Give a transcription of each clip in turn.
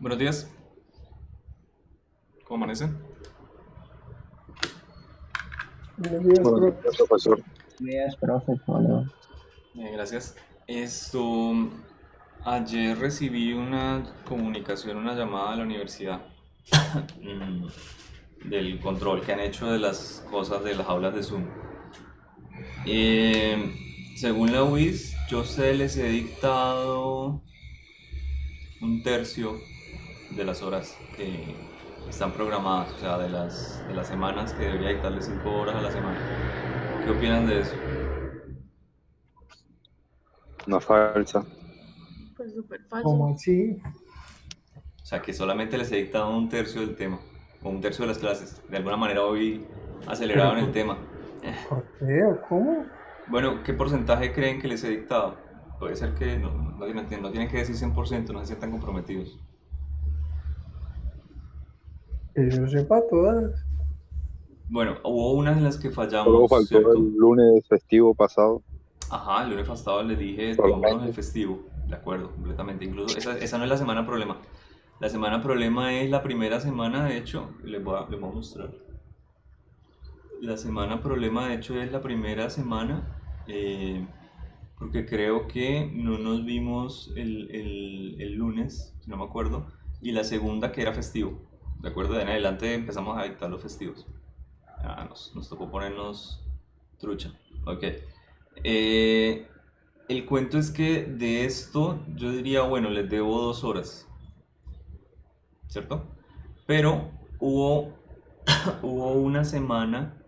Buenos días, ¿cómo amanecen? Buenos días, Buenos profe. días, profesor. Días, profe, ¿cómo Bien, gracias. Ayer recibí una comunicación, una llamada de la universidad del control que han hecho de las cosas de las aulas de Zoom. Eh, Según la UIS, yo se les he dictado un tercio de las horas que están programadas, o sea, de las semanas que debería dictarle 5 horas a la semana. ¿Qué opinan de eso? Una falsa. Pues súper falso. ¿Cómo así? O sea, que solamente les he dictado un tercio del tema, o un tercio de las clases. De alguna manera hoy ¿Pero aceleraron el tema. por qué o cómo? Bueno, ¿qué porcentaje creen que les he dictado? Puede ser que no tienen que decir 100%, no se sientan comprometidos. Que yo sepa todas. Bueno, hubo unas en las que Solo fallamos, faltó ¿cierto? el lunes festivo pasado, Ajá, el lunes pasado les dije, tomémonos el solamente. festivo. De acuerdo, completamente. Incluso esa no es la semana problema. La semana problema es la primera semana, de hecho, les voy a mostrar. La semana problema, de hecho, es la primera semana, porque creo que no nos vimos el lunes, si no me acuerdo, y la segunda que era festivo. De acuerdo, de en adelante empezamos a dictar los festivos. Nos tocó ponernos trucha. Ok. Eh, el cuento es que de esto yo diría, bueno, les debo 2 horas, ¿cierto? Pero hubo, hubo una semana.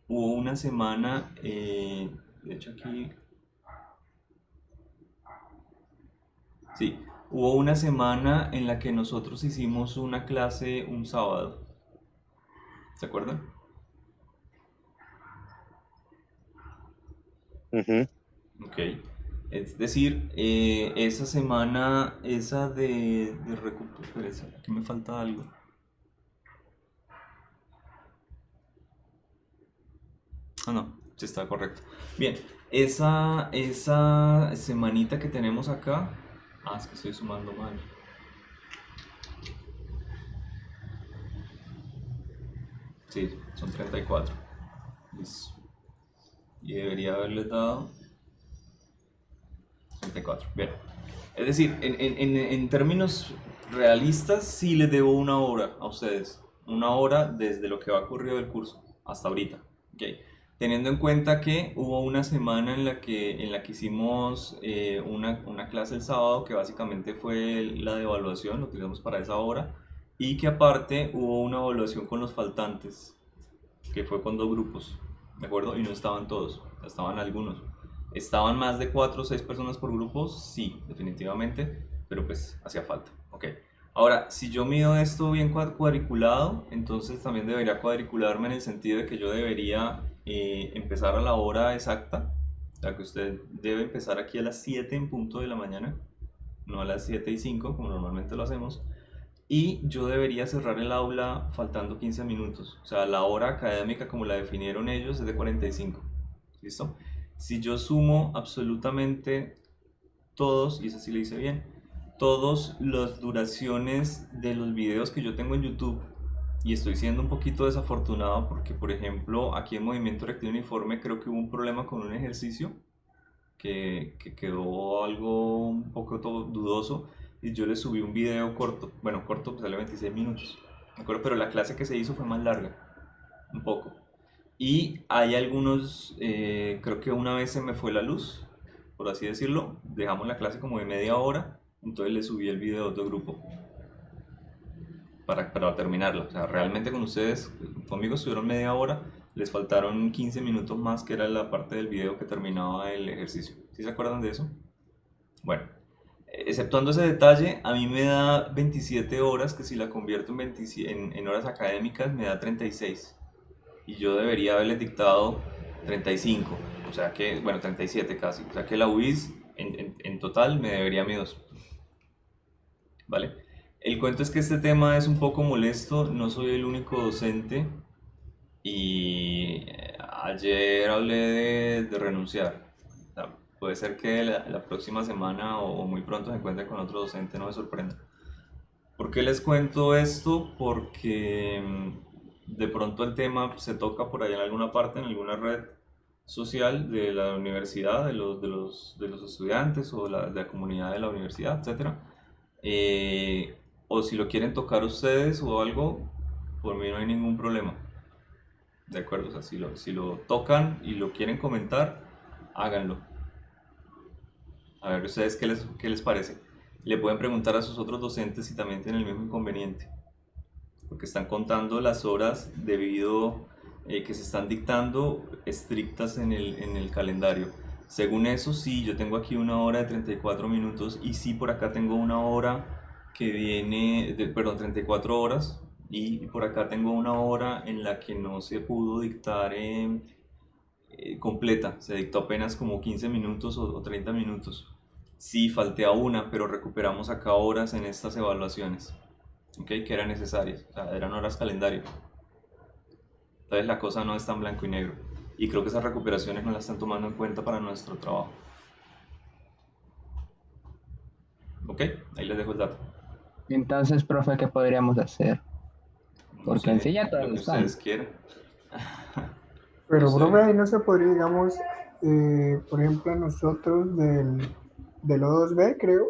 Hubo una semana, de hecho aquí, sí, hubo una semana en la que nosotros hicimos una clase un sábado, ¿se acuerdan? Ujú. Ok, es decir, esa semana, esa de recuperación, aquí me falta algo. Ah, no, sí está correcto. Bien, esa semanita que tenemos acá, es que estoy sumando mal. Sí, son 34. Listo. Y debería haberles dado 34. Bien. Es decir, en términos realistas, sí les debo 1 hora a ustedes. 1 hora desde lo que va ocurrido del curso hasta ahorita. Ok. Teniendo en cuenta que hubo una semana en la que hicimos una clase el sábado que básicamente fue la de evaluación, lo utilizamos para esa hora, y que aparte hubo una evaluación con los faltantes, que fue con 2 grupos, ¿de acuerdo? Y no estaban todos, estaban algunos. ¿Estaban más de 4 o 6 personas por grupo? Sí, definitivamente, pero pues hacía falta. Ok. Ahora, si yo mido esto bien cuadriculado, entonces también debería cuadricularme en el sentido de que yo debería empezar a la hora exacta, o sea que usted debe empezar aquí a las 7 en punto de la mañana, no a las 7:05 como normalmente lo hacemos, y yo debería cerrar el aula faltando 15 minutos. O sea, la hora académica como la definieron ellos es de 45. ¿Listo? Si yo sumo absolutamente todos, y eso sí lo hice bien, todas las duraciones de los videos que yo tengo en YouTube, y estoy siendo un poquito desafortunado porque, por ejemplo, aquí en Movimiento Reactivo Uniforme creo que hubo un problema con un ejercicio que quedó algo un poco dudoso, y yo le subí un video corto, bueno, corto, pues sale 26 minutos, ¿de acuerdo? Pero la clase que se hizo fue más larga, un poco. Y hay algunos, creo que una vez se me fue la luz, por así decirlo, dejamos la clase como de media hora, entonces le subí el video de otro grupo para terminarla. O sea, realmente con ustedes, conmigo estuvieron media hora, les faltaron 15 minutos más, que era la parte del video que terminaba el ejercicio. ¿Sí se acuerdan de eso? Bueno, exceptuando ese detalle, a mí me da 27 horas, que si la convierto en, 27 en horas académicas me da 36. Y yo debería haberles dictado 35. O sea que, bueno, 37 casi. O sea que la UIS en total me debería mi 2. ¿Vale? El cuento es que este tema es un poco molesto, no soy el único docente, y ayer hablé de renunciar. O sea, puede ser que la próxima semana o muy pronto se encuentre con otro docente, no me sorprenda. ¿Por qué les cuento esto? Porque de pronto el tema se toca por allá en alguna parte, en alguna red social de la universidad, de los estudiantes o de la comunidad de la universidad, etcétera. O si lo quieren tocar ustedes o algo, por mí no hay ningún problema. ¿De acuerdo? O sea, si lo tocan y lo quieren comentar, háganlo. A ver, ustedes qué les parece. Le pueden preguntar a sus otros docentes si también tienen el mismo inconveniente, porque están contando las horas debido que se están dictando estrictas en el calendario. Según eso, sí, yo tengo aquí una hora de 34 minutos y sí, por acá tengo una hora que viene, perdón, 34 horas y por acá tengo una hora en la que no se pudo dictar completa, se dictó apenas como 15 minutos o 30 minutos. Sí, falté a una, pero recuperamos acá horas en estas evaluaciones, ¿ok? Que eran necesarias, o sea, eran horas calendario. Entonces la cosa no es tan blanco y negro. Y creo que esas recuperaciones no las están tomando en cuenta para nuestro trabajo. ¿Ok? Ahí les dejo el dato. Entonces, profe, ¿qué podríamos hacer? No Porque en sé, sí ya lo todos que están. ustedes quieran. Pero, No sé. profe, ahí no se podría, digamos, por ejemplo, nosotros del O2B, creo,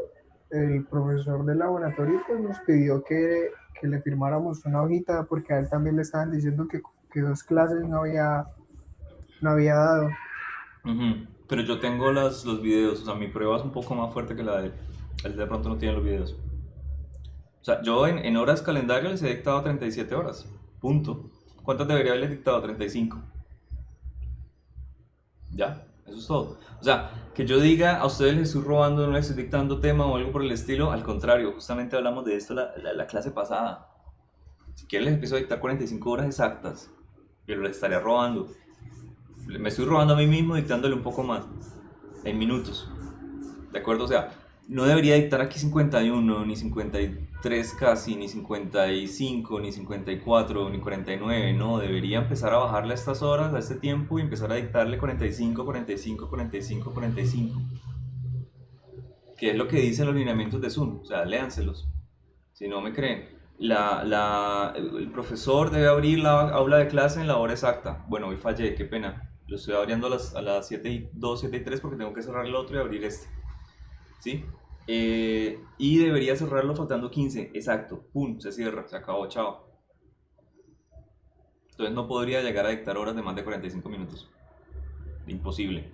el profesor del laboratorio pues, nos pidió que le firmáramos una hojita porque a él también le estaban diciendo que 2 clases no había dado. Ujú. Pero yo tengo los videos, o sea, mi prueba es un poco más fuerte que la de él. Él de pronto no tiene los videos. O sea, yo en horas calendario les he dictado 37 horas. Punto. ¿Cuántas debería haberles dictado? 35. Ya, eso es todo. O sea, que yo diga a ustedes les estoy robando, no les estoy dictando tema o algo por el estilo, al contrario, justamente hablamos de esto la clase pasada. Si quieren les empiezo a dictar 45 horas exactas, pero les estaría robando. Me estoy robando a mí mismo dictándole un poco más, en minutos. ¿De acuerdo? O sea, no debería dictar aquí 51, ni 53 casi, ni 55, ni 54, ni 49. No, debería empezar a bajarle a estas horas, a este tiempo, y empezar a dictarle 45, 45, 45, 45. Que es lo que dicen los lineamientos de Zoom. O sea, léanselos. Si no me creen. El profesor debe abrir la aula de clase en la hora exacta. Bueno, hoy fallé, qué pena. Lo estoy abriendo a las 7:02, 7:03 porque tengo que cerrar el otro y abrir este. ¿Sí? Y debería cerrarlo faltando 15, exacto, pum, se cierra, se acabó, chao. Entonces no podría llegar a dictar horas de más de 45 minutos, imposible.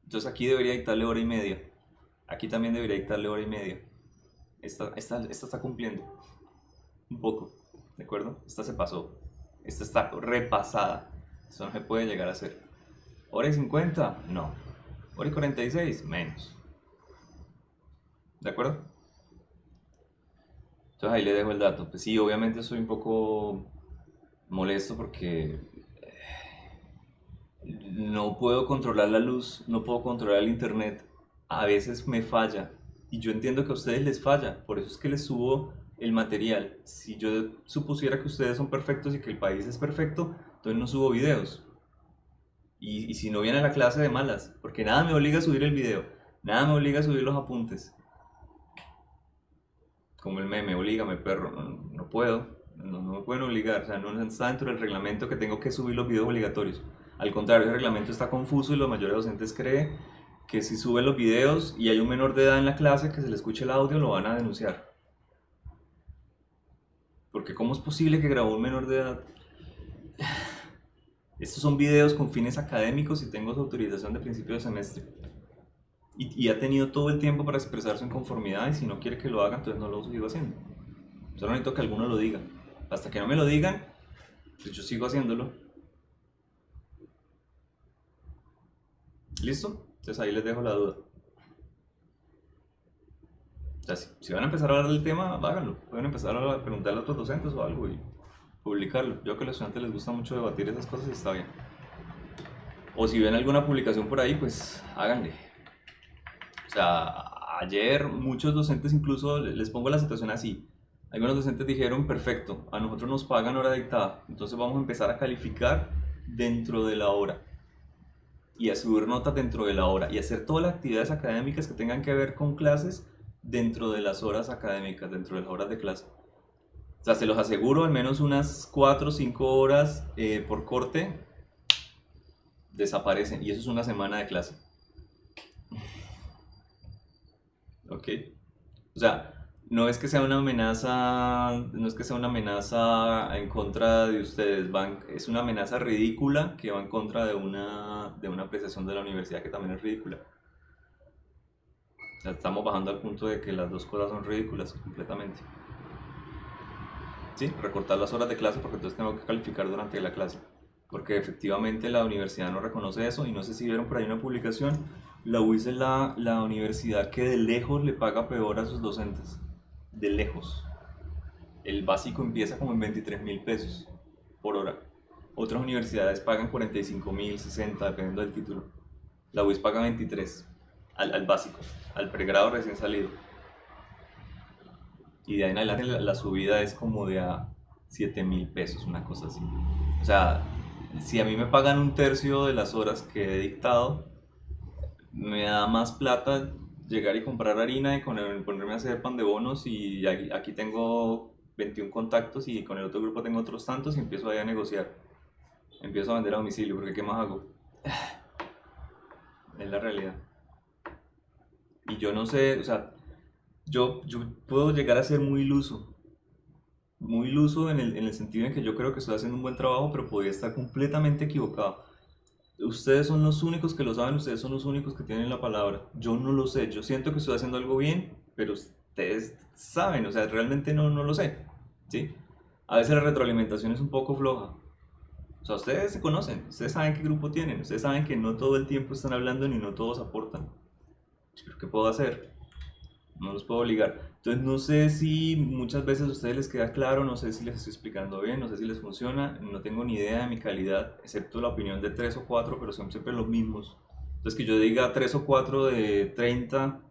Entonces aquí debería dictarle hora y media, aquí también debería dictarle hora y media. Esta está cumpliendo un poco, ¿de acuerdo? Esta se pasó, esta está repasada, eso no se puede llegar a hacer. ¿Hora y 50? No. ¿Hora y 46? Menos. ¿De acuerdo? Entonces ahí le dejo el dato. Pues sí, obviamente soy un poco molesto porque no puedo controlar la luz, no puedo controlar el internet. A veces me falla y yo entiendo que a ustedes les falla, por eso es que les subo el material. Si yo supusiera que ustedes son perfectos y que el país es perfecto, entonces no subo videos. Y si no viene a la clase de malas, porque nada me obliga a subir el video, nada me obliga a subir los apuntes. Como el meme, oblígame perro, no puedo, no me pueden obligar, o sea, no está dentro del reglamento que tengo que subir los videos obligatorios. Al contrario, el reglamento está confuso y los mayores docentes creen que si suben los videos y hay un menor de edad en la clase que se le escuche el audio, lo van a denunciar. Porque ¿cómo es posible que grabó un menor de edad? Estos son videos con fines académicos y tengo su autorización de principio de semestre. Y ha tenido todo el tiempo para expresar su inconformidad y si no quiere que lo haga, entonces no lo sigo haciendo. Solo necesito que alguno lo diga. Hasta que no me lo digan, pues yo sigo haciéndolo. ¿Listo? Entonces ahí les dejo la duda. O sea, si van a empezar a hablar del tema, háganlo. Pueden empezar a preguntarle a otros docentes o algo y publicarlo. Yo creo que a los estudiantes les gusta mucho debatir esas cosas y está bien. O si ven alguna publicación por ahí, pues háganle. O sea, ayer muchos docentes incluso, les pongo la situación así. Algunos docentes dijeron, perfecto, a nosotros nos pagan hora dictada, entonces vamos a empezar a calificar dentro de la hora y a subir notas dentro de la hora y hacer todas las actividades académicas que tengan que ver con clases dentro de las horas académicas, dentro de las horas de clase. O sea, se los aseguro, al menos unas 4 o 5 horas por corte desaparecen. Y eso es una semana de clase. ¿Ok? O sea, no es que sea una amenaza, no es que sea una amenaza en contra de ustedes, es una amenaza ridícula que va en contra de una apreciación de la universidad que también es ridícula. O sea, estamos bajando al punto de que las dos cosas son ridículas completamente. Sí, recortar las horas de clase porque entonces tengo que calificar durante la clase. Porque efectivamente la universidad no reconoce eso y no sé si vieron por ahí una publicación, la UIS es la universidad que de lejos le paga peor a sus docentes. De lejos. El básico empieza como en 23.000 pesos por hora. Otras universidades pagan 45.000, 60, dependiendo del título. La UIS paga 23 al básico, al pregrado recién salido. Y de ahí en adelante la subida es como de a 7.000 pesos, una cosa así. O sea, si a mí me pagan un tercio de las horas que he dictado, me da más plata llegar y comprar harina y ponerme a hacer pan de bonos y aquí tengo 21 contactos y con el otro grupo tengo otros tantos y empiezo ahí a negociar. Empiezo a vender a domicilio porque ¿qué más hago? Es la realidad. Y yo no sé, o sea, yo puedo llegar a ser muy iluso en el sentido en que yo creo que estoy haciendo un buen trabajo, pero podría estar completamente equivocado. Ustedes son los únicos que lo saben, ustedes son los únicos que tienen la palabra. Yo no lo sé, yo siento que estoy haciendo algo bien, pero ustedes saben, o sea, realmente no lo sé, ¿sí? A veces la retroalimentación es un poco floja. O sea, ustedes se conocen, ustedes saben qué grupo tienen, ustedes saben que no todo el tiempo están hablando ni no todos aportan. Pero ¿qué puedo hacer? No los puedo obligar. Entonces no sé si muchas veces a ustedes les queda claro, no sé si les estoy explicando bien, no sé si les funciona, no tengo ni idea de mi calidad, excepto la opinión de 3 o 4, pero son siempre los mismos. Entonces que yo diga 3 o 4 de 30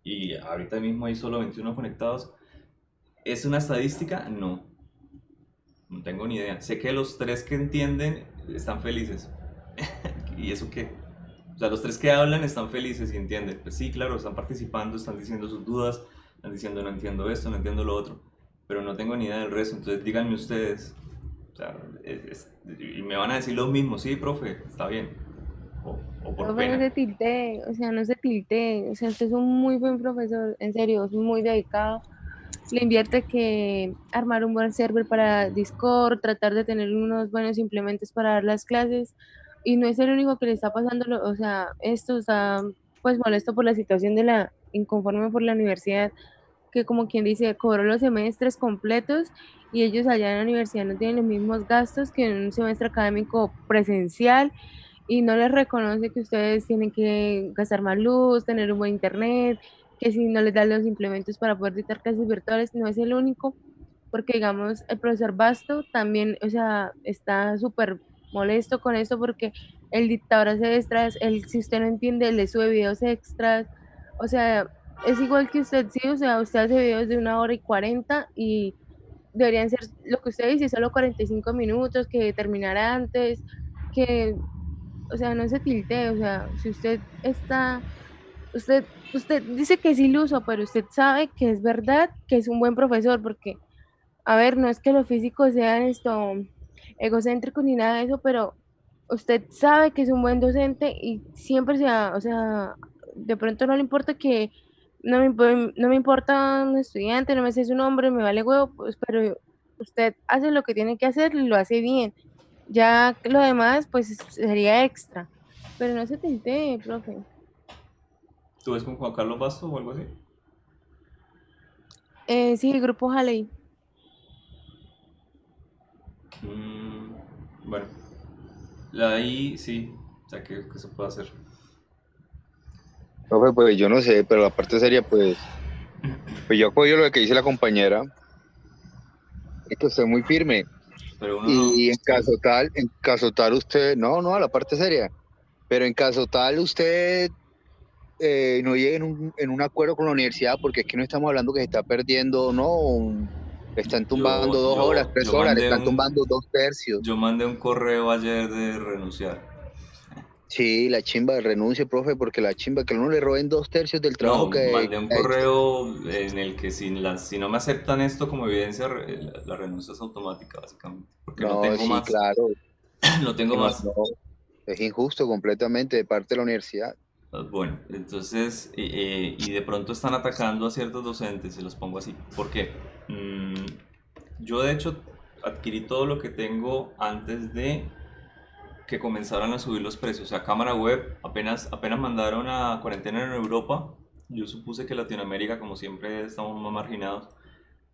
y ahorita mismo hay solo 21 conectados, ¿es una estadística? No, no tengo ni idea. Sé que los 3 que entienden están felices. ¿Y eso qué? O sea, los 3 que hablan están felices y entienden. Pues sí, claro, están participando, están diciendo sus dudas, están diciendo no entiendo esto, no entiendo lo otro, pero no tengo ni idea del resto. Entonces díganme ustedes, o sea, y me van a decir lo mismo, sí, profe, está bien, o por Profe, no pena. se tiltee, o sea, no se tiltee, o sea, usted es un muy buen profesor, en serio, es muy dedicado. Le invierte que armar un buen server para Discord, tratar de tener unos buenos implementos para dar las clases, y no es el único que le está pasando, o sea, esto está pues molesto por la situación de la inconforme por la universidad, que como quien dice, cobró los semestres completos y ellos allá en la universidad no tienen los mismos gastos que en un semestre académico presencial y no les reconoce que ustedes tienen que gastar más luz, tener un buen internet, que si no les dan los implementos para poder dictar clases virtuales, no es el único, porque digamos, el profesor Basto también, o sea, está súper molesto con esto porque el dictador hace extras, si usted no entiende, le sube videos extras, o sea, es igual que usted, sí, o sea, usted hace videos de 1 hora y 40 y deberían ser lo que usted dice, solo 45 minutos, que terminar antes, que o sea, no se tiltee, o sea, si usted está, usted dice que es iluso, pero usted sabe que es verdad, que es un buen profesor, porque, a ver, no es que los físicos sean esto egocéntricos ni nada de eso, pero usted sabe que es un buen docente y siempre o sea, de pronto no le importa que no me importa un estudiante, no me sé su nombre, me vale huevo, pues, pero usted hace lo que tiene que hacer y lo hace bien. Ya lo demás, pues sería extra. Pero no se tintee, profe. ¿Tú ves con Juan Carlos Basto o algo así? Sí, Grupo Halley. Mm, bueno, la ahí sí, o sea, ¿qué se puede hacer? Profe, pues yo no sé, pero la parte seria, pues yo apoyo lo que dice la compañera, es que usted es muy firme. Pero uno no, Y en caso tal usted, no, a la parte seria, pero en caso tal usted no llegue en un acuerdo con la universidad, porque es que no estamos hablando que se está perdiendo, no, le están tumbando yo, 2 horas, yo, yo 3 horas, le mandé están un, tumbando 2 tercios. yo mandé un correo ayer de renunciar. Sí, la chimba, renuncie, profe, porque la chimba que a uno le roben 2/3 del trabajo No, que mandé un ha hecho. correo en el que si no me aceptan esto como evidencia, la renuncia es automática, básicamente, porque no No, tengo sí, más, claro, no tengo que no, más. no, es injusto completamente de parte de la universidad. Bueno, entonces, y de pronto están atacando a ciertos docentes, se los pongo así. ¿Por qué? Mm, yo de hecho adquirí todo lo que tengo antes de que comenzaran a subir los precios. O sea, cámara web, apenas mandaron a cuarentena en Europa. Yo supuse que Latinoamérica, como siempre, estamos más marginados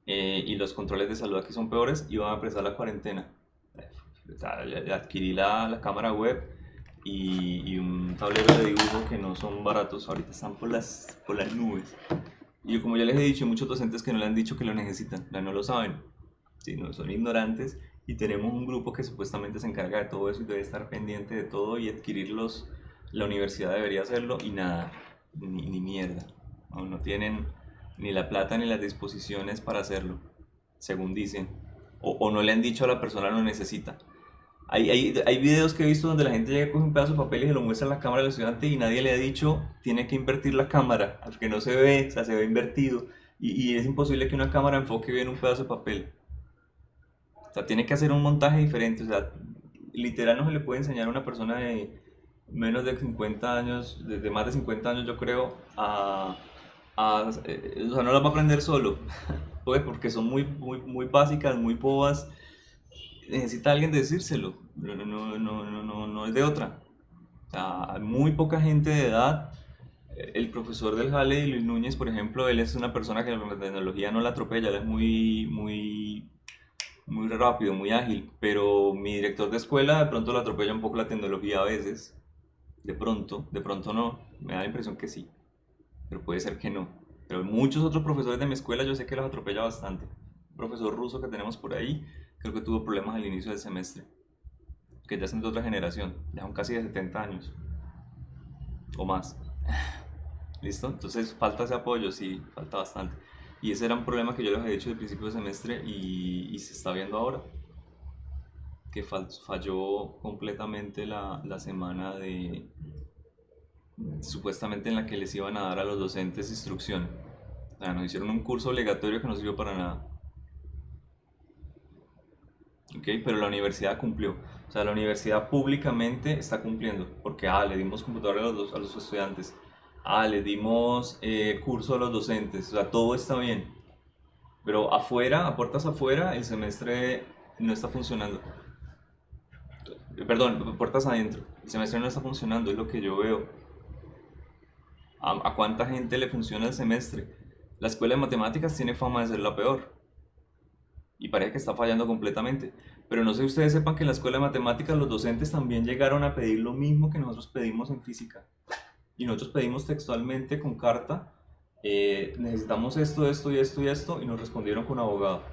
y los controles de salud aquí son peores, iban a empezar la cuarentena. O sea, adquirí la cámara web y un tablero de dibujo que no son baratos, ahorita están por las nubes. Y yo, como ya les he dicho, hay muchos docentes que no le han dicho que lo necesitan, no lo saben, ¿sí? No, son ignorantes y tenemos un grupo que supuestamente se encarga de todo eso y debe estar pendiente de todo y adquirirlos. La universidad debería hacerlo y nada, ni mierda. No tienen ni la plata ni las disposiciones para hacerlo, según dicen. O no le han dicho a la persona lo necesita. Hay videos que he visto donde la gente llega con un pedazo de papel y se lo muestra a la cámara del estudiante y nadie le ha dicho tiene que invertir la cámara, porque no se ve, o sea, se ve invertido. Y es imposible que una cámara enfoque bien un pedazo de papel. O sea, tiene que hacer un montaje diferente. O sea, literal no se le puede enseñar a una persona de menos de 50 años, de más de 50 años yo creo, o sea, no las va a aprender solo. Pues porque son muy básicas, muy bobas. Necesita alguien decírselo. No es de otra. O sea, hay muy poca gente de edad. El profesor del Jale, Luis Núñez, por ejemplo, él es una persona que la tecnología no la atropella, él es muy rápido, muy ágil, pero mi director de escuela de pronto la atropella un poco la tecnología a veces, de pronto no, me da la impresión que sí, pero puede ser que no. Pero muchos otros profesores de mi escuela yo sé que los atropella bastante. Un profesor ruso que tenemos por ahí, creo que tuvo problemas al inicio del semestre, que ya son de otra generación, ya son casi de 70 años o más. ¿Listo? Entonces falta ese apoyo, sí, falta bastante. Y ese era un problema que yo les había dicho al principio de semestre y se está viendo ahora, que falló completamente la semana supuestamente en la que les iban a dar a los docentes instrucción. O sea, nos hicieron un curso obligatorio que no sirvió para nada. ¿Ok? Pero la universidad cumplió. O sea, la universidad públicamente está cumpliendo, porque le dimos computador a los estudiantes, le dimos curso a los docentes, o sea, todo está bien. Pero afuera, a puertas afuera, el semestre no está funcionando. Perdón, puertas adentro. El semestre no está funcionando, es lo que yo veo. ¿A cuánta gente le funciona el semestre? La escuela de matemáticas tiene fama de ser la peor. Y parece que está fallando completamente. Pero no sé si ustedes sepan que en la escuela de matemáticas los docentes también llegaron a pedir lo mismo que nosotros pedimos en física. Y nosotros pedimos textualmente con carta, necesitamos esto, esto y esto y esto, y nos respondieron con abogado.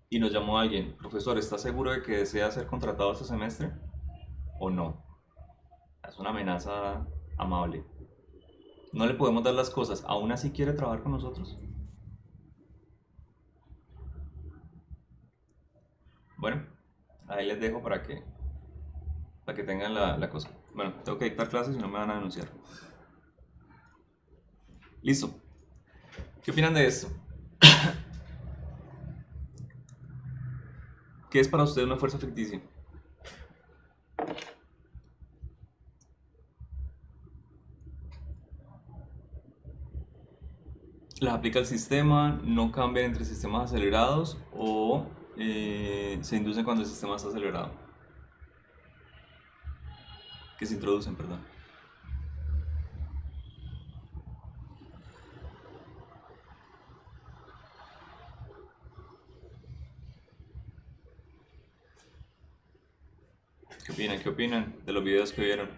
Y nos llamó alguien, profesor, ¿está seguro de que desea ser contratado este semestre? ¿O no? Es una amenaza amable. No le podemos dar las cosas, aún así quiere trabajar con nosotros. Bueno, ahí les dejo para que tengan la cosa. Bueno, tengo que dictar clases y no me van a denunciar. Listo. ¿Qué opinan de esto? ¿Qué es para usted una fuerza ficticia? ¿Las aplica el sistema? ¿No cambian entre sistemas acelerados? ¿O se inducen cuando el sistema está acelerado? Que se introducen, perdón. ¿Qué opinan? ¿Qué opinan de los videos que vieron?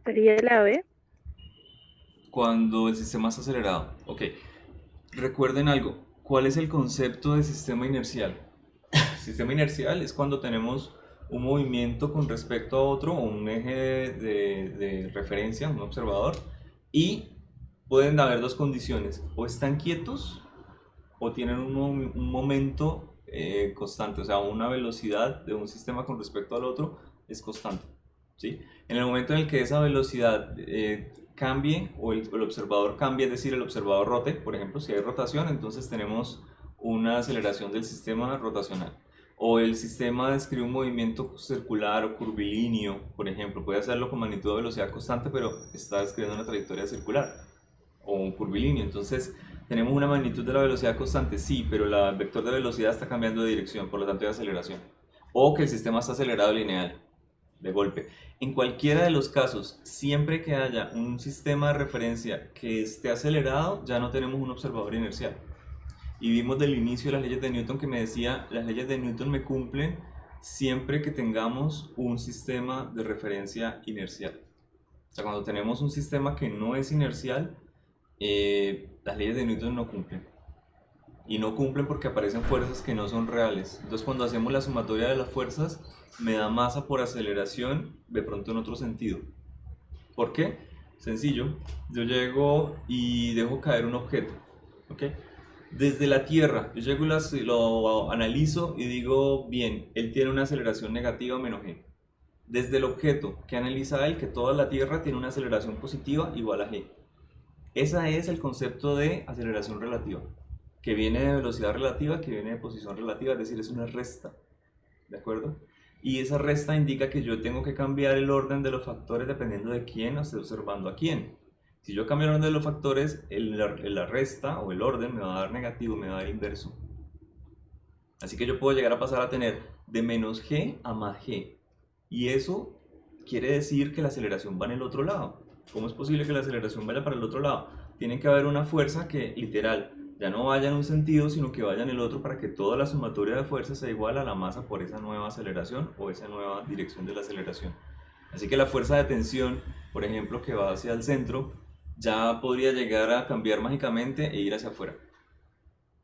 Sería la B. Cuando el sistema está acelerado. Ok. Recuerden algo. ¿Cuál es el concepto de sistema inercial? Sistema inercial es cuando tenemos un movimiento con respecto a otro, o un eje de referencia, un observador, y pueden haber dos condiciones, o están quietos o tienen un momento constante, o sea, una velocidad de un sistema con respecto al otro es constante, ¿sí? En el momento en el que esa velocidad cambie o el observador cambie, es decir, el observador rote, por ejemplo, si hay rotación, entonces tenemos una aceleración del sistema rotacional. O el sistema describe un movimiento circular o curvilíneo, por ejemplo, puede hacerlo con magnitud de velocidad constante, pero está describiendo una trayectoria circular o un curvilíneo. Entonces, tenemos una magnitud de la velocidad constante, sí, pero el vector de velocidad está cambiando de dirección, por lo tanto hay aceleración. O que el sistema está acelerado lineal, de golpe. En cualquiera de los casos, siempre que haya un sistema de referencia que esté acelerado, ya no tenemos un observador inercial. Y vimos del inicio de las leyes de Newton que me decía, las leyes de Newton me cumplen siempre que tengamos un sistema de referencia inercial. O sea, cuando tenemos un sistema que no es inercial, las leyes de Newton no cumplen. Y no cumplen porque aparecen fuerzas que no son reales. Entonces cuando hacemos la sumatoria de las fuerzas, me da masa por aceleración de pronto en otro sentido. ¿Por qué? Sencillo, yo llego y dejo caer un objeto, ¿ok? Desde la Tierra, yo llego y lo analizo y digo, bien, él tiene una aceleración negativa menos g. Desde el objeto que analiza él, que toda la Tierra tiene una aceleración positiva igual a g. Ese es el concepto de aceleración relativa, que viene de velocidad relativa, que viene de posición relativa, es decir, es una resta, ¿de acuerdo? Y esa resta indica que yo tengo que cambiar el orden de los factores dependiendo de quién esté observando a quién. Si yo cambio el orden de los factores, la resta o el orden me va a dar negativo, me va a dar inverso. Así que yo puedo llegar a pasar a tener de menos g a más g. Y eso quiere decir que la aceleración va en el otro lado. ¿Cómo es posible que la aceleración vaya para el otro lado? Tiene que haber una fuerza que, literal, ya no vaya en un sentido, sino que vaya en el otro para que toda la sumatoria de fuerzas sea igual a la masa por esa nueva aceleración o esa nueva dirección de la aceleración. Así que la fuerza de tensión, por ejemplo, que va hacia el centro, ya podría llegar a cambiar mágicamente e ir hacia afuera.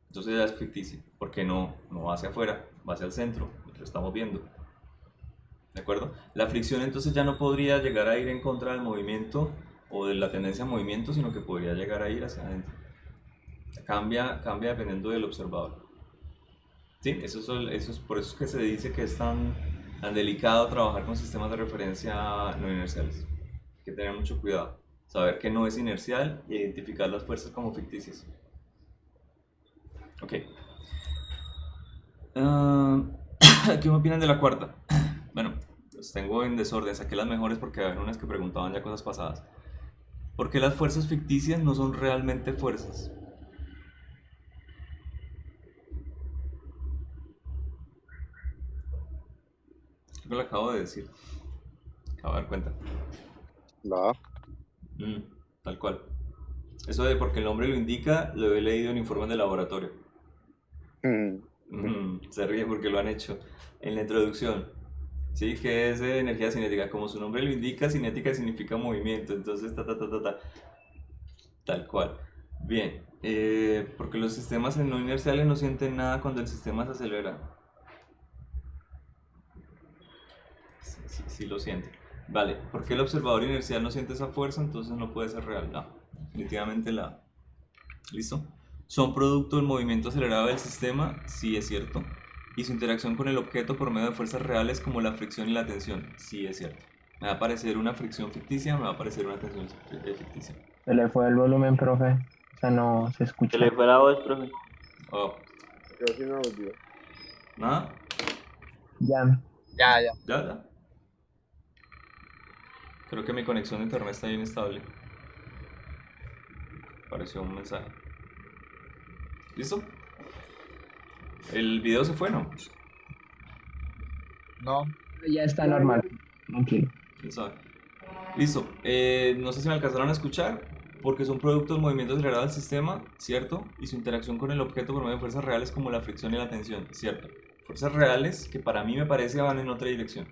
Entonces ya es ficticio, porque no va hacia afuera, va hacia el centro, lo estamos viendo. ¿De acuerdo? La fricción entonces ya no podría llegar a ir en contra del movimiento o de la tendencia a movimiento, sino que podría llegar a ir hacia adentro. Cambia dependiendo del observador. ¿Sí? Por eso es que se dice que es tan delicado trabajar con sistemas de referencia no inerciales. Hay que tener mucho cuidado. Saber que no es inercial e identificar las fuerzas como ficticias. Ok. ¿Qué me opinan de la cuarta? Bueno, los tengo en desorden. Saqué las mejores porque había unas que preguntaban ya cosas pasadas. ¿Por qué las fuerzas ficticias no son realmente fuerzas? Creo que lo acabo de decir. Acabo de dar cuenta. No. Tal cual. Eso de porque el hombre lo indica, lo he leído en informes de laboratorio. Se ríe porque lo han hecho en la introducción. Sí, que es de energía cinética. Como su nombre lo indica, cinética significa movimiento. Entonces, tal cual. Bien, porque los sistemas no inerciales no sienten nada cuando el sistema se acelera. Sí lo siente. Vale, ¿por qué el observador inercial no siente esa fuerza? Entonces no puede ser real. No, definitivamente la... ¿Listo? ¿Son producto del movimiento acelerado del sistema? Sí, es cierto. ¿Y su interacción con el objeto por medio de fuerzas reales como la fricción y la tensión? Sí, es cierto. Me va a aparecer una fricción ficticia, me va a aparecer una tensión ficticia. Se le fue el volumen, profe. O sea, no se escucha. Se le fue la voz, profe. Oh, Quedó sin audio. ¿nada? Ya. Ya. Creo que mi conexión de internet está inestable. Apareció un mensaje. ¿Listo? ¿El video se fue, no? No. Ya está normal. Tranquilo. ¿Quién sabe? Listo. No sé si me alcanzaron a escuchar. Porque son productos del movimiento acelerado del sistema, ¿cierto? Y su interacción con el objeto por medio de fuerzas reales como la fricción y la tensión, ¿cierto? Fuerzas reales que para mí me parece van en otra dirección.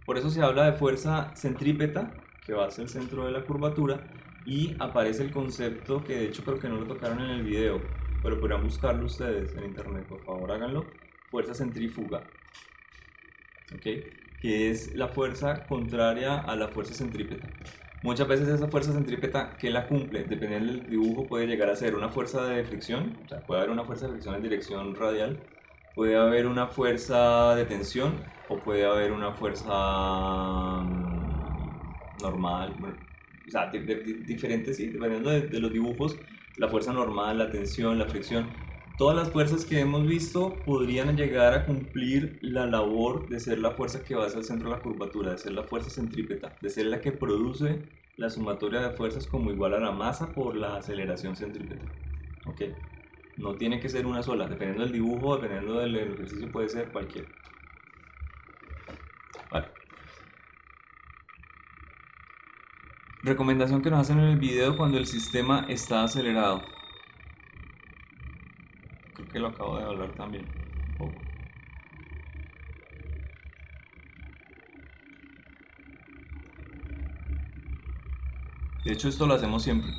Por eso se habla de fuerza centrípeta, que va hacia el centro de la curvatura, y aparece el concepto que de hecho creo que no lo tocaron en el video, pero podrán buscarlo ustedes en internet, por favor háganlo. Fuerza centrífuga, ¿ok? Que es la fuerza contraria a la fuerza centrípeta. Muchas veces esa fuerza centrípeta que la cumple, dependiendo del dibujo, puede llegar a ser una fuerza de fricción, o sea, puede haber una fuerza de fricción en dirección radial, puede haber una fuerza de tensión o puede haber una fuerza normal, bueno, o sea, diferentes, sí, dependiendo de los dibujos, la fuerza normal, la tensión, la fricción. Todas las fuerzas que hemos visto podrían llegar a cumplir la labor de ser la fuerza que va hacia el centro de la curvatura, de ser la fuerza centrípeta, de ser la que produce la sumatoria de fuerzas como igual a la masa por la aceleración centrípeta. ¿Ok? No tiene que ser una sola, dependiendo del dibujo, dependiendo del ejercicio, puede ser cualquiera. Vale. Recomendación que nos hacen en el video cuando el sistema está acelerado. Creo que lo acabo de hablar también un poco. De hecho, esto lo hacemos siempre.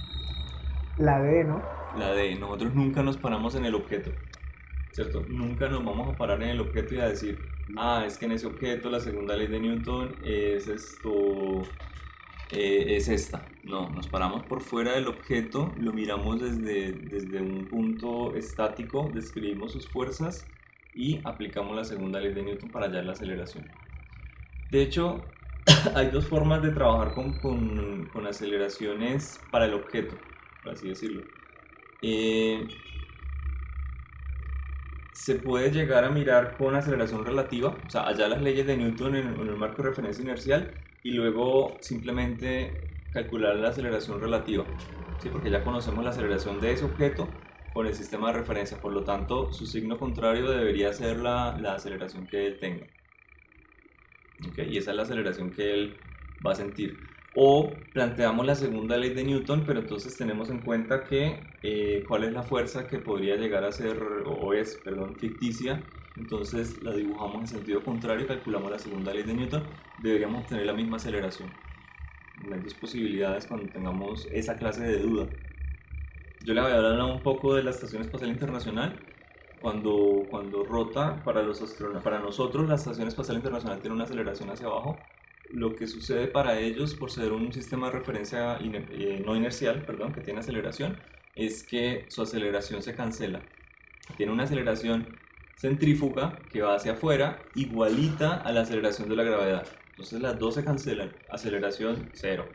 La D, ¿no? La de nosotros nunca nos paramos en el objeto, ¿cierto? Nunca nos vamos a parar en el objeto y a decir, ah, es que en ese objeto la segunda ley de Newton es esto, es esta. No, nos paramos por fuera del objeto, lo miramos desde un punto estático, describimos sus fuerzas y aplicamos la segunda ley de Newton para hallar la aceleración. De hecho, hay dos formas de trabajar con aceleraciones para el objeto, por así decirlo. Se puede llegar a mirar con aceleración relativa, o sea, hallar las leyes de Newton en el marco de referencia inercial y luego simplemente calcular la aceleración relativa, ¿sí? Porque ya conocemos la aceleración de ese objeto con el sistema de referencia, por lo tanto su signo contrario debería ser la aceleración que él tenga. ¿Okay? Y esa es la aceleración que él va a sentir. O planteamos la segunda ley de Newton, pero entonces tenemos en cuenta que cuál es la fuerza que podría llegar a ser, o es, perdón, ficticia. Entonces la dibujamos en sentido contrario y calculamos la segunda ley de Newton. Deberíamos obtener la misma aceleración. Hay dos posibilidades cuando tengamos esa clase de duda. Yo le voy a hablar un poco de la Estación Espacial Internacional. Cuando rota, para nosotros la Estación Espacial Internacional tiene una aceleración hacia abajo. Lo que sucede para ellos, por ser un sistema de referencia no inercial, perdón, que tiene aceleración, es que su aceleración se cancela. Tiene una aceleración centrífuga que va hacia afuera, igualita a la aceleración de la gravedad. Entonces las dos se cancelan. Aceleración cero.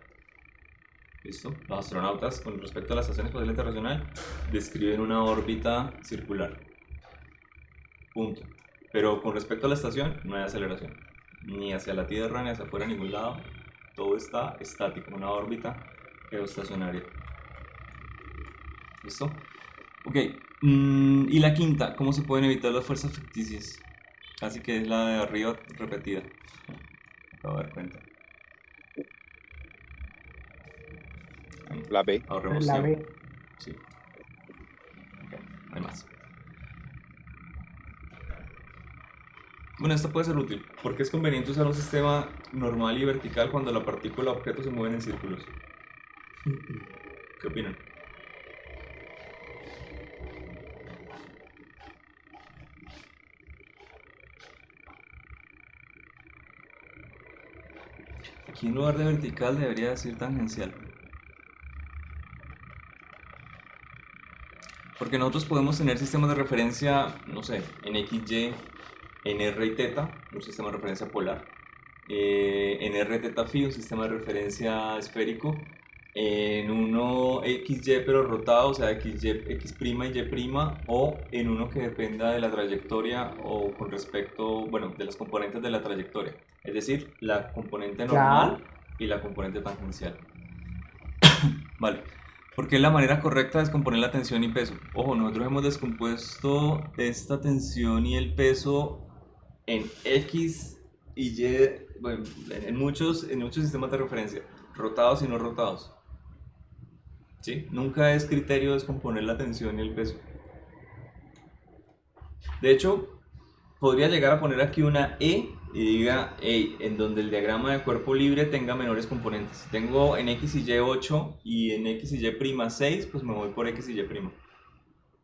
¿Listo? Los astronautas, con respecto a la Estación Espacial Internacional, describen una órbita circular. Punto. Pero con respecto a la estación, no hay aceleración. Ni hacia la Tierra, ni hacia afuera, a ningún lado. Todo está estático, una órbita geoestacionaria. ¿Listo? Ok. Y la quinta, ¿cómo se pueden evitar las fuerzas ficticias? Casi que es la de arriba repetida. Acabo de dar cuenta. La B. Ahorremos La tiempo. B. Sí. Ok, hay más. Bueno, esto puede ser útil, porque es conveniente usar un sistema normal y vertical cuando la partícula o objeto se mueven en círculos. ¿Qué opinan? Aquí en lugar de vertical debería decir tangencial. Porque nosotros podemos tener sistemas de referencia, no sé, en XY, en R y θ, un sistema de referencia polar, en R θ phi, un sistema de referencia esférico, en uno XY pero rotado, o sea, XY, X' y Y', o en uno que dependa de la trayectoria o con respecto, bueno, de las componentes de la trayectoria, es decir, la componente normal y la componente tangencial. Vale. Porque es la manera correcta de descomponer la tensión y peso. Ojo, nosotros hemos descompuesto esta tensión y el peso en X y Y, bueno, en muchos sistemas de referencia, rotados y no rotados. ¿Sí? Nunca es criterio descomponer la tensión y el peso. De hecho, podría llegar a poner aquí una E y diga, hey, en donde el diagrama de cuerpo libre tenga menores componentes. Si tengo en X y Y 8 y en X y Y' 6, pues me voy por X y Y'.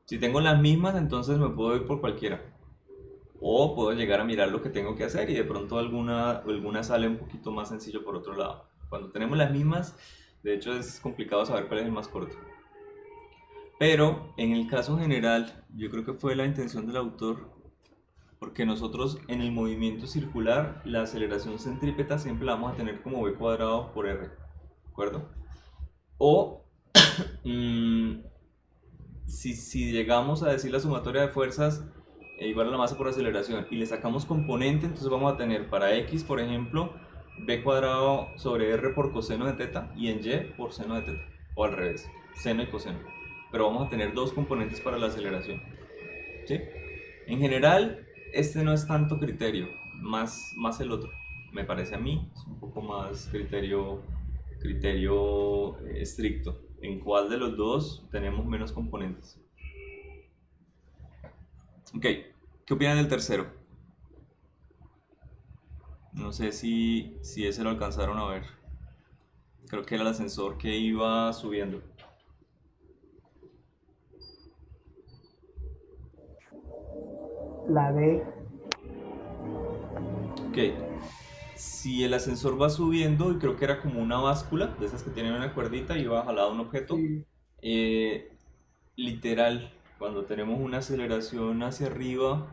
Si tengo las mismas, entonces me puedo ir por cualquiera. O puedo llegar a mirar lo que tengo que hacer y de pronto alguna sale un poquito más sencillo por otro lado. Cuando tenemos las mismas, de hecho es complicado saber cuál es el más corto. Pero en el caso general, yo creo que fue la intención del autor, porque nosotros en el movimiento circular, la aceleración centrípeta siempre la vamos a tener como v cuadrado por r, ¿de acuerdo? O mm, si llegamos a decir la sumatoria de fuerzas igual a la masa por aceleración y le sacamos componente, entonces vamos a tener para x, por ejemplo, b cuadrado sobre r por coseno de teta y en y por seno de teta, o al revés, seno y coseno. Pero vamos a tener dos componentes para la aceleración, ¿sí? En general, este no es tanto criterio, más el otro. Me parece a mí, es un poco más criterio estricto. ¿En cuál de los dos tenemos menos componentes? Ok, ¿qué opinan del tercero? No sé si ese lo alcanzaron a ver. Creo que era el ascensor que iba subiendo. La D. Ok, si el ascensor va subiendo, y creo que era como una báscula, de esas que tienen una cuerdita y va jalado un objeto, Sí. literal, cuando tenemos una aceleración hacia arriba,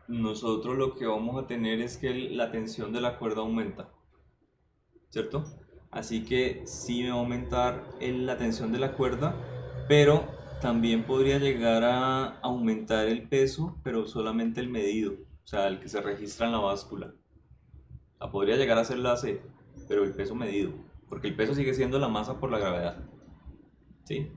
nosotros lo que vamos a tener es que la tensión de la cuerda aumenta, ¿cierto? Así que sí va a aumentar la tensión de la cuerda, pero también podría llegar a aumentar el peso, pero solamente el medido, o sea, el que se registra en la báscula. Podría llegar a ser la C, pero el peso medido, porque el peso sigue siendo la masa por la gravedad, ¿sí?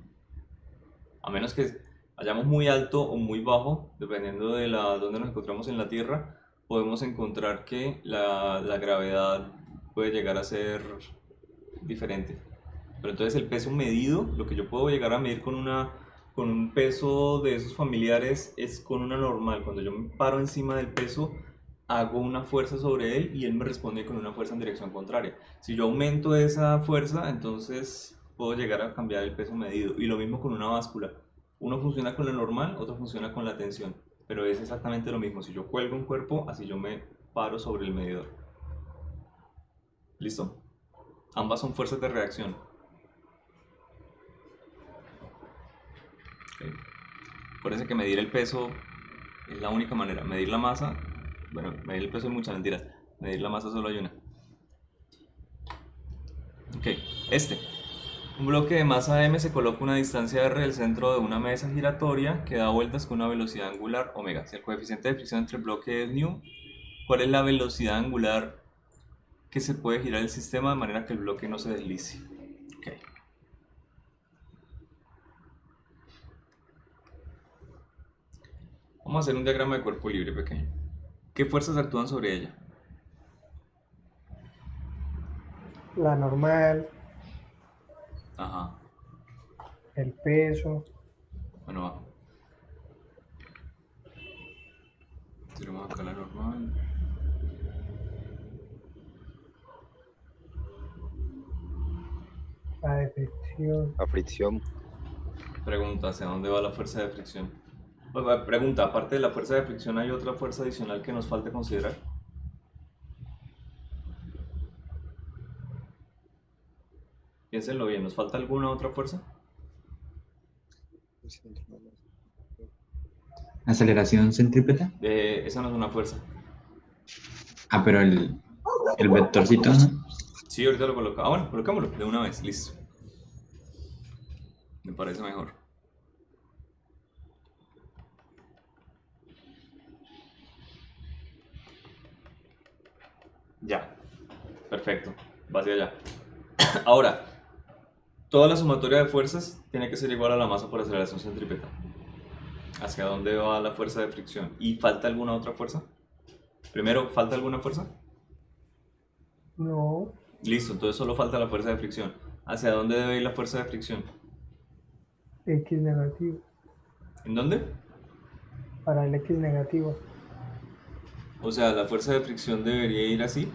A menos que vayamos muy alto o muy bajo, dependiendo de donde nos encontramos en la Tierra, podemos encontrar que la gravedad puede llegar a ser diferente. Pero entonces el peso medido, lo que yo puedo llegar a medir con un peso de esos familiares es con una normal. Cuando yo me paro encima del peso, hago una fuerza sobre él y él me responde con una fuerza en dirección contraria. Si yo aumento esa fuerza, entonces puedo llegar a cambiar el peso medido. Y lo mismo con una báscula. Uno funciona con la normal, otro funciona con la tensión. Pero es exactamente lo mismo. Si yo cuelgo un cuerpo, así yo me paro sobre el medidor. ¿Listo? Ambas son fuerzas de reacción. ¿Ok? Acuérdense que medir el peso es la única manera. Medir la masa, bueno, medir el peso es muchas mentiras. Medir la masa solo hay una. Ok, un bloque de masa m se coloca a una distancia r del centro de una mesa giratoria que da vueltas con una velocidad angular omega. Si el coeficiente de fricción entre el bloque es nu, ¿cuál es la velocidad angular que se puede girar el sistema de manera que el bloque no se deslice? Okay. Vamos a hacer un diagrama de cuerpo libre pequeño. ¿Qué fuerzas actúan sobre ella? La normal, Ajá, el peso, bueno, va. Tenemos acá la normal. la de fricción. La fricción. Pregunta, ¿hacia dónde va la fuerza de fricción? Pregunta, aparte de la fuerza de fricción, ¿hay otra fuerza adicional que nos falte considerar? Piénsenlo bien, ¿nos falta alguna otra fuerza? Aceleración centrípeta. Esa no es una fuerza. Ah, pero el vectorcito, ¿no? Sí, ahorita lo colocamos. Ah, bueno, colocámoslo de una vez, listo. Me parece mejor. Ya, perfecto, va hacia allá. Ahora, toda la sumatoria de fuerzas tiene que ser igual a la masa por aceleración centrípeta. ¿Hacia dónde va la fuerza de fricción? ¿Y falta alguna otra fuerza? Primero, ¿falta alguna fuerza? No, Listo, entonces solo falta la fuerza de fricción. ¿Hacia dónde debe ir la fuerza de fricción? X negativo. ¿En dónde? Para el X negativo. O sea, la fuerza de fricción debería ir así.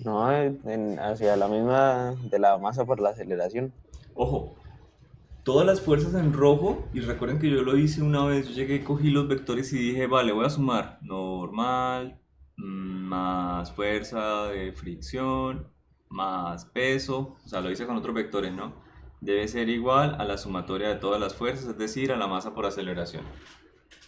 No, hacia la misma de la masa por la aceleración. Ojo, todas las fuerzas en rojo, y recuerden que yo lo hice una vez, yo llegué, cogí los vectores y dije, vale, voy a sumar normal, más fuerza de fricción, más peso, o sea, lo hice con otros vectores, ¿no? Debe ser igual a la sumatoria de todas las fuerzas, es decir, a la masa por aceleración.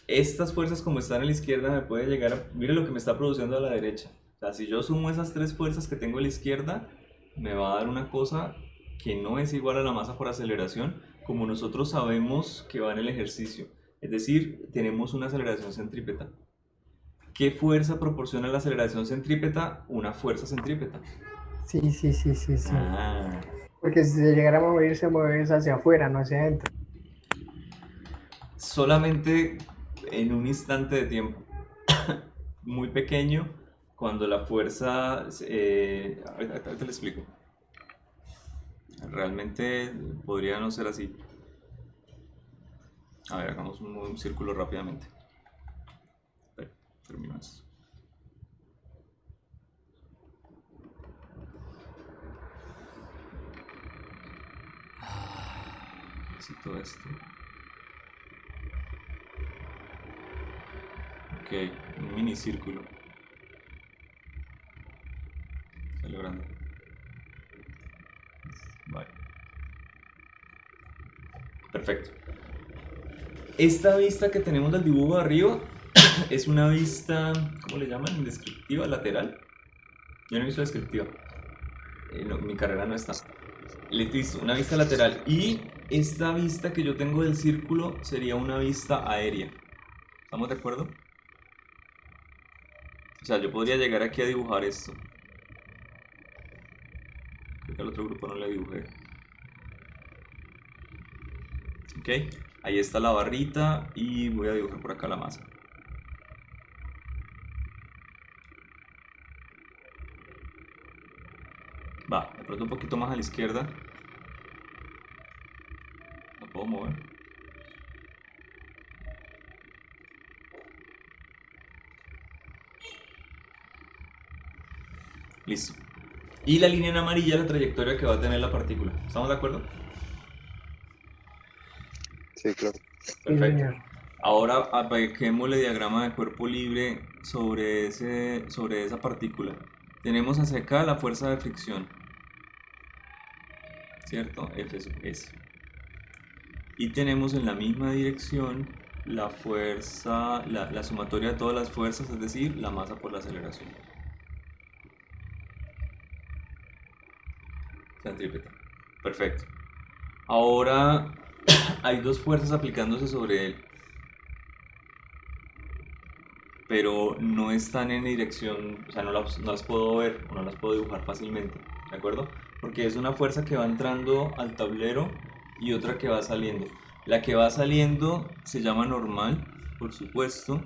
Estas fuerzas como están a la izquierda me puede llegar a... Mire lo que me está produciendo a la derecha. O sea, si yo sumo esas tres fuerzas que tengo a la izquierda, me va a dar una cosa que no es igual a la masa por aceleración, como nosotros sabemos que va en el ejercicio. Es decir, tenemos una aceleración centrípeta. ¿Qué fuerza proporciona la aceleración centrípeta? Una fuerza centrípeta. Sí. Ah, Porque si se llegara a mover, se mueve hacia afuera, no hacia adentro. solamente en un instante de tiempo muy pequeño, cuando la fuerza... ahorita le explico. Realmente podría no ser así. A ver, hagamos un círculo rápidamente. Termino esto. Necesito esto. Ok, un minicírculo. Celebrando. Vale. Perfecto. Esta vista que tenemos del dibujo de arriba es una vista, ¿cómo le llaman? Descriptiva, lateral. Yo no he visto descriptiva. No, mi carrera no está. Listo, una vista lateral. Y esta vista que yo tengo del círculo sería una vista aérea. ¿Estamos de acuerdo? O sea, yo podría llegar aquí a dibujar esto. Creo que al otro grupo no le dibujé. Ok, ahí está la barrita y voy a dibujar por acá la masa. Va, de pronto un poquito más a la izquierda. No puedo mover. Listo. Y la línea en amarilla es la trayectoria que va a tener la partícula. ¿Estamos de acuerdo? Sí, claro. Sí, Perfecto. señor. Ahora apliquémosle diagrama de cuerpo libre sobre esa partícula. Tenemos hacia acá la fuerza de fricción, ¿cierto? F sub S. Y tenemos en la misma dirección la fuerza, la sumatoria de todas las fuerzas, es decir, la masa por la aceleración. Centrípeta. Perfecto. Ahora hay dos fuerzas aplicándose sobre él, pero no están en dirección, o sea, no las puedo ver o no las puedo dibujar fácilmente, ¿de acuerdo? Porque es una fuerza que va entrando al tablero y otra que va saliendo. La que va saliendo se llama normal, por supuesto,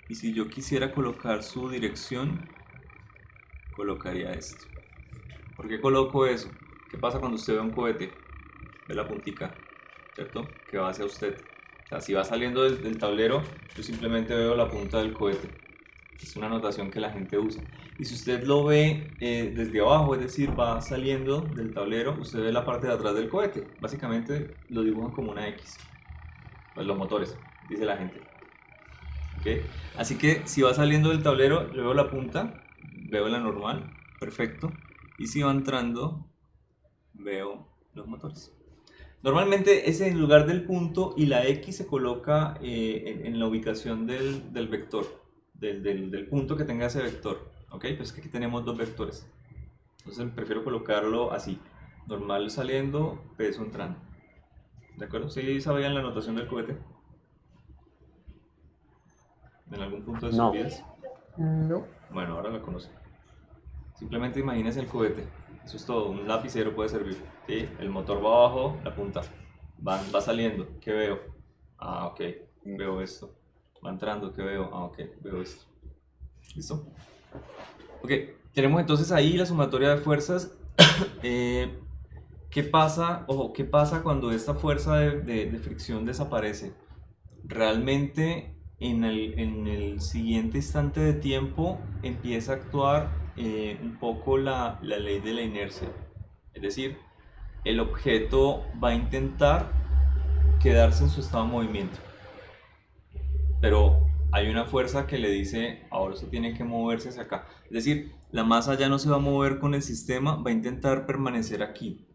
y si yo quisiera colocar su dirección, colocaría esto. ¿Por qué coloco eso? ¿Qué pasa cuando usted ve un cohete? Ve la puntica, ¿cierto? Que va hacia usted. O sea, si va saliendo del tablero, yo simplemente veo la punta del cohete. Es una notación que la gente usa. Y si usted lo ve desde abajo, es decir, va saliendo del tablero, usted ve la parte de atrás del cohete. Básicamente lo dibujan como una X. Pues los motores, dice la gente. ¿Okay? Así que si va saliendo del tablero, yo veo la punta, veo la normal, perfecto. Y si va entrando, veo los motores. Normalmente es en lugar del punto y la X se coloca en la ubicación del vector, del punto que tenga ese vector. ¿Ok? Pues que aquí tenemos dos vectores. Entonces prefiero colocarlo así. Normal saliendo, peso entrando. ¿De acuerdo? ¿Sí sabían la notación del cohete? ¿En algún punto de sus No. vidas? No. Bueno, ahora la conocen. Simplemente imagínense el cohete. Eso es todo, un lapicero puede servir. ¿Sí? El motor va abajo, la punta. Va saliendo, ¿qué veo? Ah, ok, veo esto. Va entrando, ¿qué veo? Ah, ok, veo esto. ¿Listo? Ok, tenemos entonces ahí la sumatoria de fuerzas. ¿Qué pasa? Ojo, ¿qué pasa cuando esta fuerza de fricción desaparece? Realmente en el siguiente instante de tiempo empieza a actuar un poco la ley de la inercia. Es decir, el objeto va a intentar quedarse en su estado de movimiento. Pero hay una fuerza que le dice, ahora eso tiene que moverse hacia acá. Es decir, la masa ya no se va a mover con el sistema, va a intentar permanecer aquí.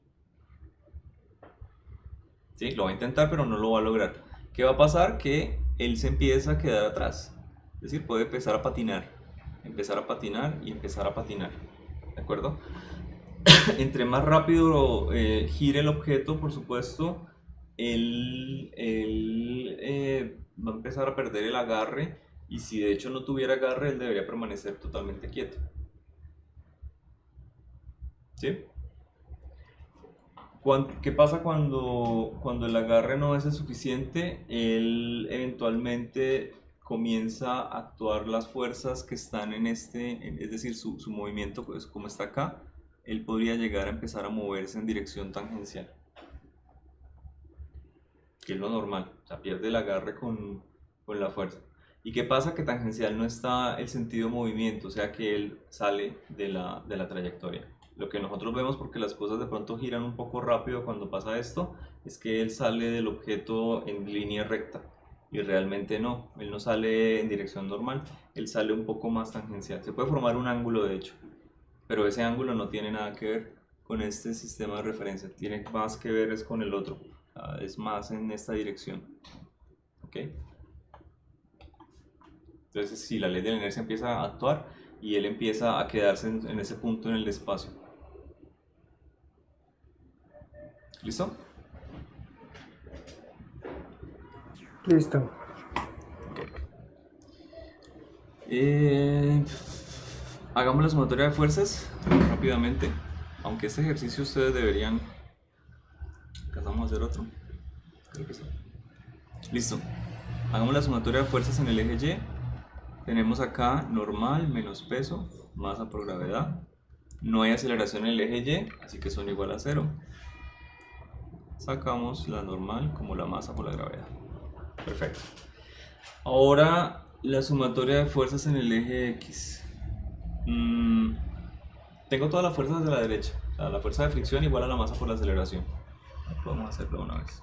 ¿Sí? Lo va a intentar, pero no lo va a lograr. ¿Qué va a pasar? Que él se empieza a quedar atrás. Es decir, puede empezar a patinar y empezar a patinar. ¿De acuerdo? Entre más rápido gire el objeto, por supuesto, él va a empezar a perder el agarre, y si de hecho no tuviera agarre, él debería permanecer totalmente quieto. ¿Sí? ¿Qué pasa cuando el agarre no es el suficiente? Él eventualmente comienza a actuar las fuerzas que están es decir, su movimiento, pues, como está acá, él podría llegar a empezar a moverse en dirección tangencial, que es lo normal, o sea, pierde el agarre con la fuerza. ¿Y qué pasa? Que tangencial no está el sentido de movimiento, o sea que él sale de la trayectoria. Lo que nosotros vemos, porque las cosas de pronto giran un poco rápido cuando pasa esto, es que él sale del objeto en línea recta, y realmente no, él no sale en dirección normal, él sale un poco más tangencial. Se puede formar un ángulo de hecho, pero ese ángulo no tiene nada que ver con este sistema de referencia, tiene más que ver es con el otro, es más en esta dirección. ¿Ok? Entonces, si la ley de la inercia empieza a actuar y él empieza a quedarse en ese punto en el espacio. ¿Listo? Listo. Hagamos la sumatoria de fuerzas rápidamente. Aunque este ejercicio ustedes deberían... ¿Alcanzamos a hacer otro? Creo que sí. Listo. Hagamos la sumatoria de fuerzas en el eje Y. Tenemos acá normal menos peso, masa por gravedad. No hay aceleración en el eje Y, así que son igual a 0. Sacamos la normal como la masa por la gravedad. Perfecto. Ahora la sumatoria de fuerzas en el eje X. Tengo todas las fuerzas de la derecha. O sea, la fuerza de fricción igual a la masa por la aceleración. Podemos hacerlo una vez.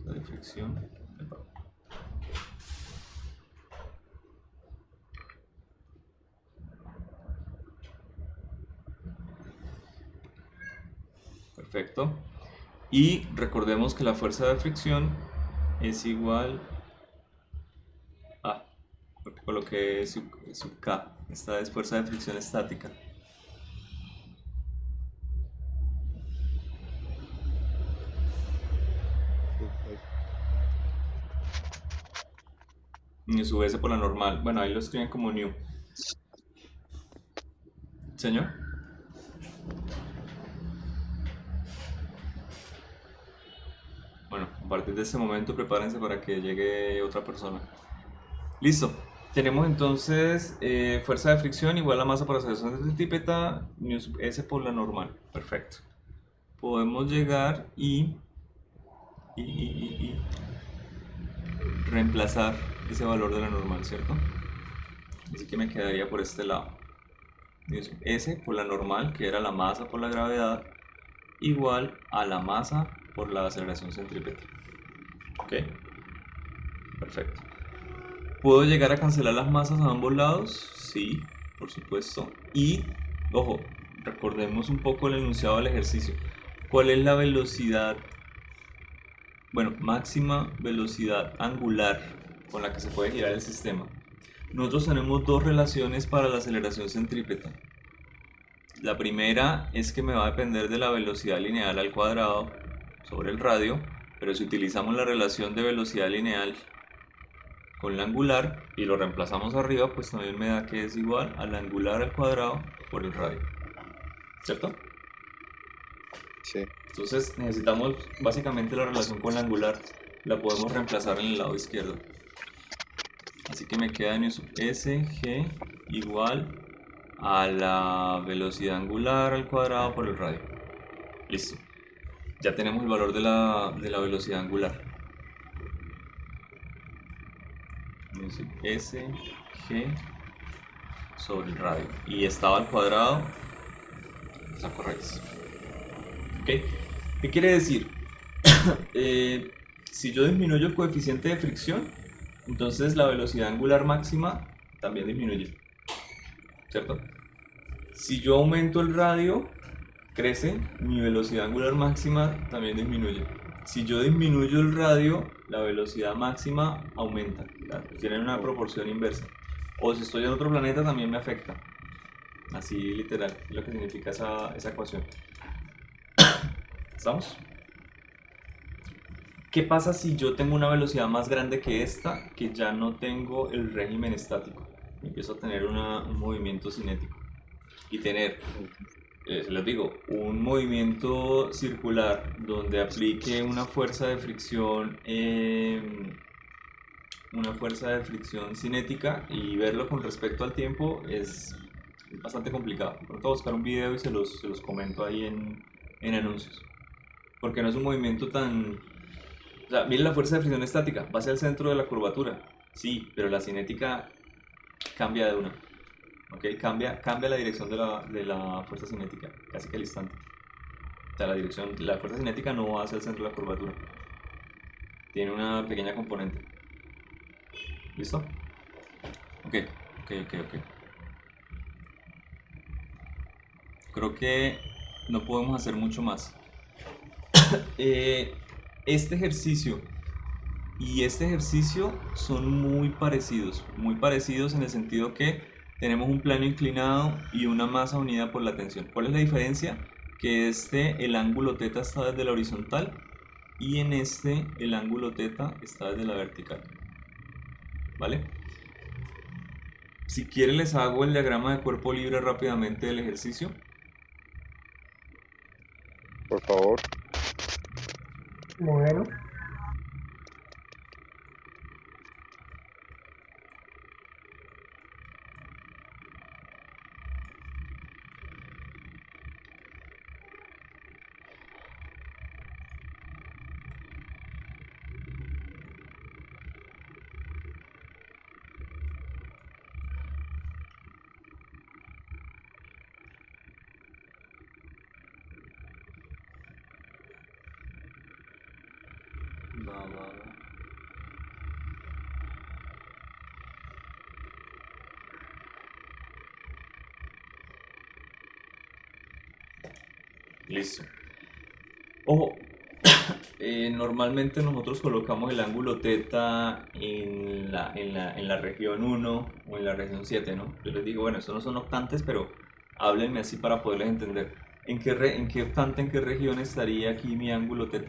La de fricción. Perfecto. Y recordemos que la fuerza de fricción es igual a, porque coloqué sub K. Esta es fuerza de fricción estática. Y sub S por la normal. Bueno, ahí lo escriben como nu. Señor. Bueno, a partir de este momento prepárense para que llegue otra persona. Listo. Tenemos entonces fuerza de fricción igual a masa por aceleración centrípeta, nu sub S por la normal. Perfecto. Podemos llegar y reemplazar ese valor de la normal, ¿cierto? Así que me quedaría por este lado. Nu sub S por la normal, que era la masa por la gravedad, igual a la masa por la aceleración centrípeta. ¿Ok? Perfecto. ¿Puedo llegar a cancelar las masas a ambos lados? Sí, por supuesto. Y, ojo, recordemos un poco el enunciado del ejercicio. ¿Cuál es la velocidad? Bueno, máxima velocidad angular con la que se puede girar el sistema. Nosotros tenemos dos relaciones para la aceleración centrípeta. La primera es que me va a depender de la velocidad lineal al cuadrado sobre el radio, pero si utilizamos la relación de velocidad lineal con la angular y lo reemplazamos arriba, pues también me da que es igual al angular al cuadrado por el radio. ¿Cierto? Sí. Entonces necesitamos básicamente la relación con la angular, la podemos reemplazar en el lado izquierdo. Así que me queda nu sub S, G igual a la velocidad angular al cuadrado por el radio. Listo. Ya tenemos el valor de la velocidad angular. Nu sub S, G sobre el radio. Y estaba al cuadrado saco raíz. ¿Ok? ¿Qué quiere decir? Si yo disminuyo el coeficiente de fricción, entonces la velocidad angular máxima también disminuye, ¿cierto? Si yo aumento el radio, crece, mi velocidad angular máxima también disminuye. Si yo disminuyo el radio, la velocidad máxima aumenta. O sea, tienen una proporción inversa. O si estoy en otro planeta también me afecta. Así literal, es lo que significa esa ecuación. ¿Estamos? ¿Qué pasa si yo tengo una velocidad más grande que esta, que ya no tengo el régimen estático? Empiezo a tener un movimiento cinético. Y tener, les digo, un movimiento circular donde aplique una fuerza de fricción cinética y verlo con respecto al tiempo es bastante complicado. Pronto voy a buscar un video y se los comento ahí en anuncios. Porque no es un movimiento tan... O sea, miren la fuerza de fricción estática, va hacia el centro de la curvatura. Sí, pero la cinética cambia de una. ¿Ok? Cambia la dirección de la fuerza cinética, casi que al instante. O sea, la fuerza cinética no va hacia el centro de la curvatura. Tiene una pequeña componente. ¿Listo? Ok. Creo que no podemos hacer mucho más. Este ejercicio y este ejercicio son muy parecidos en el sentido que tenemos un plano inclinado y una masa unida por la tensión. ¿Cuál es la diferencia? Que el ángulo θ está desde la horizontal y en el ángulo θ está desde la vertical. ¿Vale? Si quieren les hago el diagrama de cuerpo libre rápidamente del ejercicio. Por favor. Bueno, Va. Listo. Ojo, normalmente nosotros colocamos el ángulo θ en la región 1 o en la región 7, ¿no? Yo les digo, bueno, estos no son octantes, pero háblenme así para poderles entender. ¿En qué octante, en qué región estaría aquí mi ángulo θ?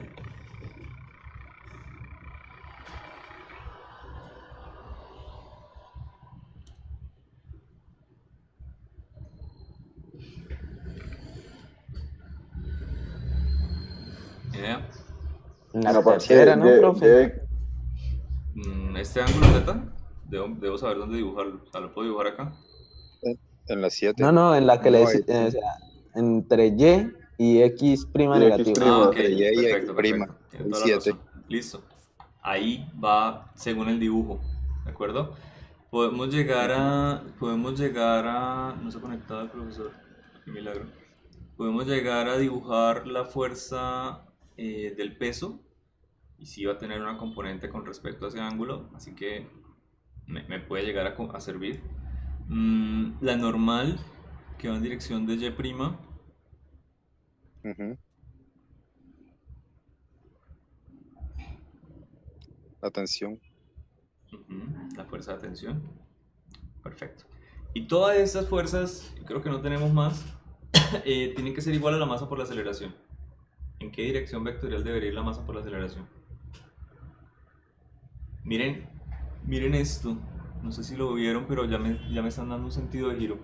¿Ni idea? En la Bueno, tercera, ¿no, profe? Este ángulo θ, debo saber dónde dibujarlo. O sea, lo puedo dibujar acá. En las 7. No, en la que No, o sea, entre Y y X prima Y X negativo. prima. Ah, ok, entre Y y perfecto, X prima. perfecto. Tiene El toda la 7. razón. Listo. Ahí va según el dibujo, ¿de acuerdo? Podemos llegar a... No se ha conectado el profesor. Qué milagro. Podemos llegar a dibujar la fuerza del peso y sí va a tener una componente con respecto a ese ángulo, así que me puede llegar a servir. La normal, que va en dirección de Y', Ujú. La tensión. la fuerza de tensión. Perfecto. Y todas estas fuerzas, creo que no tenemos más, tienen que ser igual a la masa por la aceleración. ¿En qué dirección vectorial debería ir la masa por la aceleración? Miren esto. No sé si lo vieron, pero ya me están dando un sentido de giro.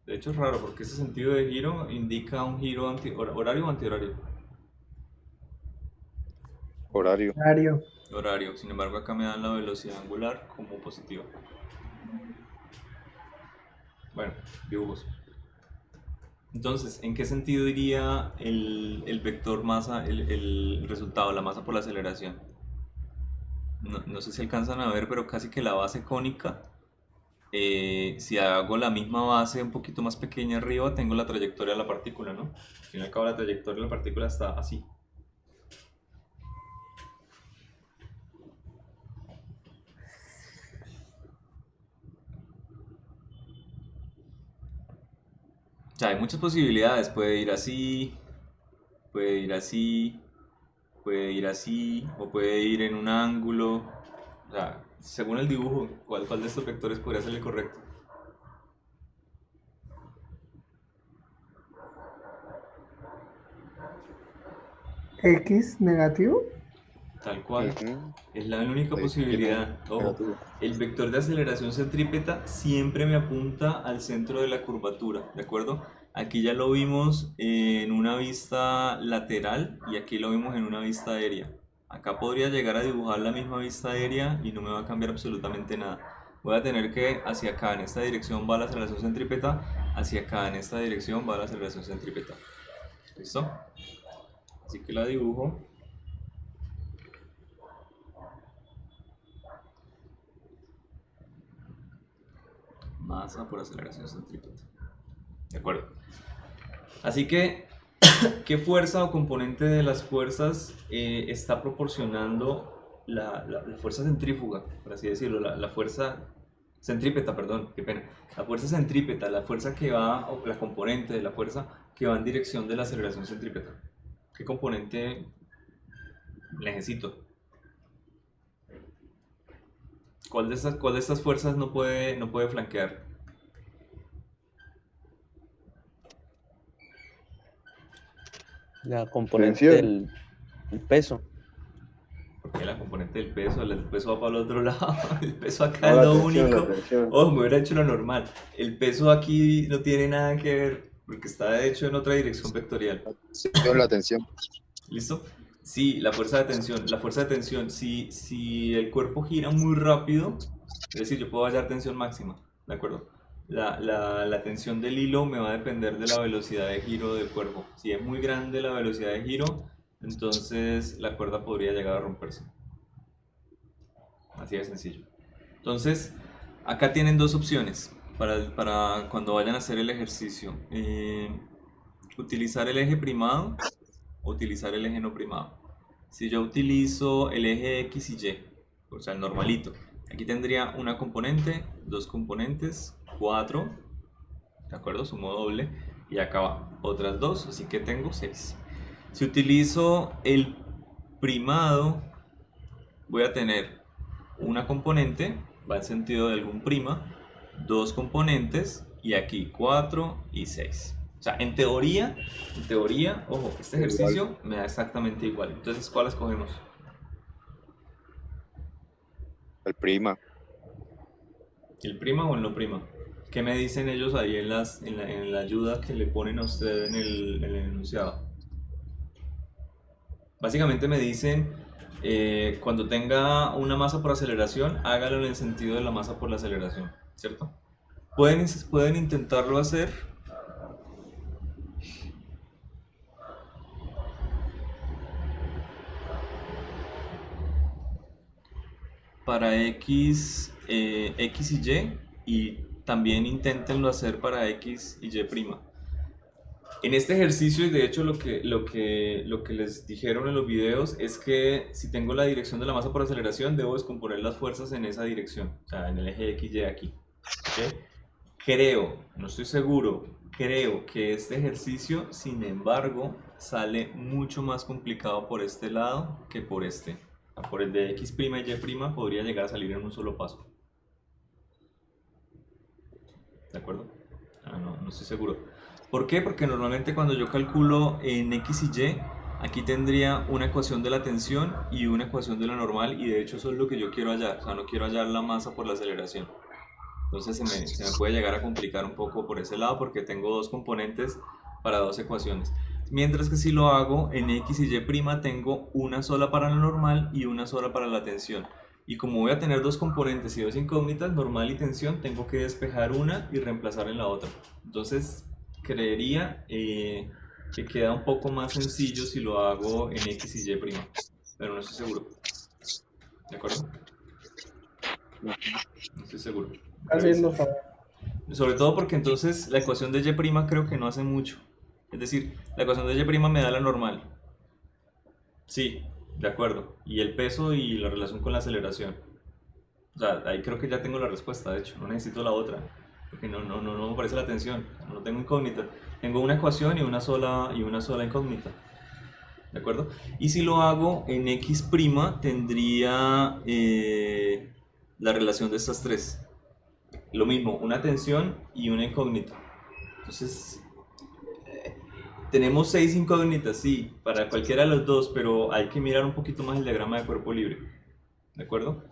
De hecho es raro porque ese sentido de giro indica un giro horario o antihorario. Horario. horario. Horario. Sin embargo acá me dan la velocidad angular como positiva. Bueno, dibujos. Entonces, ¿en qué sentido iría el vector masa, el resultado, la masa por la aceleración? No sé si alcanzan a ver, pero casi que la base cónica Si hago la misma base un poquito más pequeña arriba, tengo la trayectoria de la partícula, ¿no? Al fin y al cabo la trayectoria de la partícula está así. O sea, hay muchas posibilidades, puede ir así, puede ir así, puede ir así, o puede ir en un ángulo. O sea, según el dibujo, ¿cuál de estos vectores podría ser el correcto? X negativo. Tal cual. Ujú. Es la única Ahí posibilidad. Ojo, negativo. el vector de aceleración centrípeta siempre me apunta al centro de la curvatura, ¿de acuerdo? Aquí ya lo vimos en una vista lateral y aquí lo vimos en una vista aérea. Acá podría llegar a dibujar la misma vista aérea y no me va a cambiar absolutamente nada. Voy a tener que hacia acá en esta dirección va la aceleración centrípeta, hacia acá en esta dirección va la aceleración centrípeta. ¿Listo? Así que la dibujo. Masa por aceleración centrípeta. ¿De acuerdo? Así que, ¿qué fuerza o componente de las fuerzas está proporcionando la fuerza centrífuga, por así decirlo? La fuerza centrípeta, perdón, qué pena. La fuerza centrípeta, la fuerza que va, o la componente de la fuerza que va en dirección de la aceleración centrípeta. ¿Qué componente necesito? ¿Cuál de estas fuerzas no puede flanquear? La componente Tensión. del peso. Porque la componente del peso, el peso va para el otro lado, el peso acá No, es la lo tensión, la único. tensión. Oh, me hubiera hecho lo normal. El peso aquí no tiene nada que ver, porque está hecho en otra dirección vectorial. La tensión. ¿Listo? Sí, la fuerza de tensión. La fuerza de tensión, si el cuerpo gira muy rápido, es decir, yo puedo hallar tensión máxima, ¿de acuerdo? La tensión del hilo me va a depender de la velocidad de giro del cuerpo. Si es muy grande la velocidad de giro, entonces la cuerda podría llegar a romperse. Así de sencillo. Entonces, acá tienen dos opciones para cuando vayan a hacer el ejercicio. Utilizar el eje primado o utilizar el eje no primado. Si yo utilizo el eje X y Y, o sea, el normalito, aquí tendría una componente, dos componentes, 4, ¿de acuerdo? Sumo doble, y acá va otras dos, así que tengo 6. Si utilizo el primado, voy a tener una componente, va en sentido de algún prima, dos componentes, y aquí 4 y 6. O sea, en teoría, ojo, este ejercicio me da exactamente igual. Entonces, ¿cuál escogemos? El prima. ¿El prima o el no prima? ¿Qué me dicen ellos ahí en la ayuda que le ponen a usted en el enunciado? Básicamente me dicen, cuando tenga una masa por aceleración, hágalo en el sentido de la masa por la aceleración, ¿cierto? Pueden intentarlo hacer. Para X, X y también inténtenlo hacer para X y Y'. En este ejercicio, y de hecho lo que les dijeron en los videos es que si tengo la dirección de la masa por aceleración, debo descomponer las fuerzas en esa dirección, o sea, en el eje X, Y aquí. ¿Ok? Creo, no estoy seguro, creo que este ejercicio, sin embargo, sale mucho más complicado por este lado que por este. Por el de X' y Y' podría llegar a salir en un solo paso. ¿De acuerdo? No estoy seguro. ¿Por qué? Porque normalmente cuando yo calculo en X y Y, aquí tendría una ecuación de la tensión y una ecuación de la normal, y de hecho eso es lo que yo quiero hallar. O sea, no quiero hallar la masa por la aceleración. Entonces se me puede llegar a complicar un poco por ese lado porque tengo dos componentes para dos ecuaciones. Mientras que si lo hago en X y Y' tengo una sola para la normal y una sola para la tensión. Y como voy a tener dos componentes y dos incógnitas, normal y tensión, tengo que despejar una y reemplazar en la otra. Entonces creería que queda un poco más sencillo si lo hago en X y Y', pero no estoy seguro. ¿De acuerdo? No estoy seguro. haciendo favor. Sobre todo porque entonces la ecuación de y' creo que no hace mucho. Es decir, la ecuación de y' me da la normal. Sí, de acuerdo. Y el peso y la relación con la aceleración. O sea, ahí creo que ya tengo la respuesta, de hecho. No necesito la otra. Porque no me parece la tensión. No tengo incógnita. Tengo una ecuación y una sola incógnita. ¿De acuerdo? Y si lo hago en x', tendría la relación de estas tres. Lo mismo, una tensión y una incógnita. Entonces, tenemos 6 incógnitas, sí, para cualquiera de los dos, pero hay que mirar un poquito más el diagrama de cuerpo libre. ¿De acuerdo?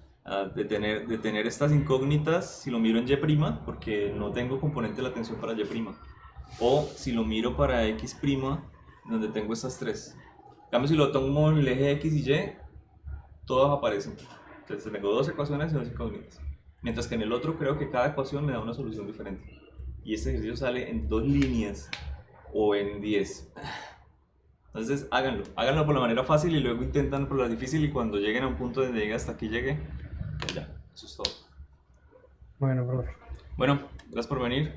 De tener estas incógnitas, si lo miro en y', porque no tengo componente de la tensión para y'. O si lo miro para x', donde tengo estas tres. En cambio, si lo tomo en el eje x y y, todas aparecen. Entonces tengo dos ecuaciones y dos incógnitas. Mientras que en el otro creo que cada ecuación me da una solución diferente. Y este ejercicio sale en 2 líneas o en 10. Entonces háganlo por la manera fácil y luego intentan por la difícil, y cuando lleguen a un punto donde llegue hasta aquí llegue, pues ya, eso es todo. Bueno, profe. Bueno, gracias por venir.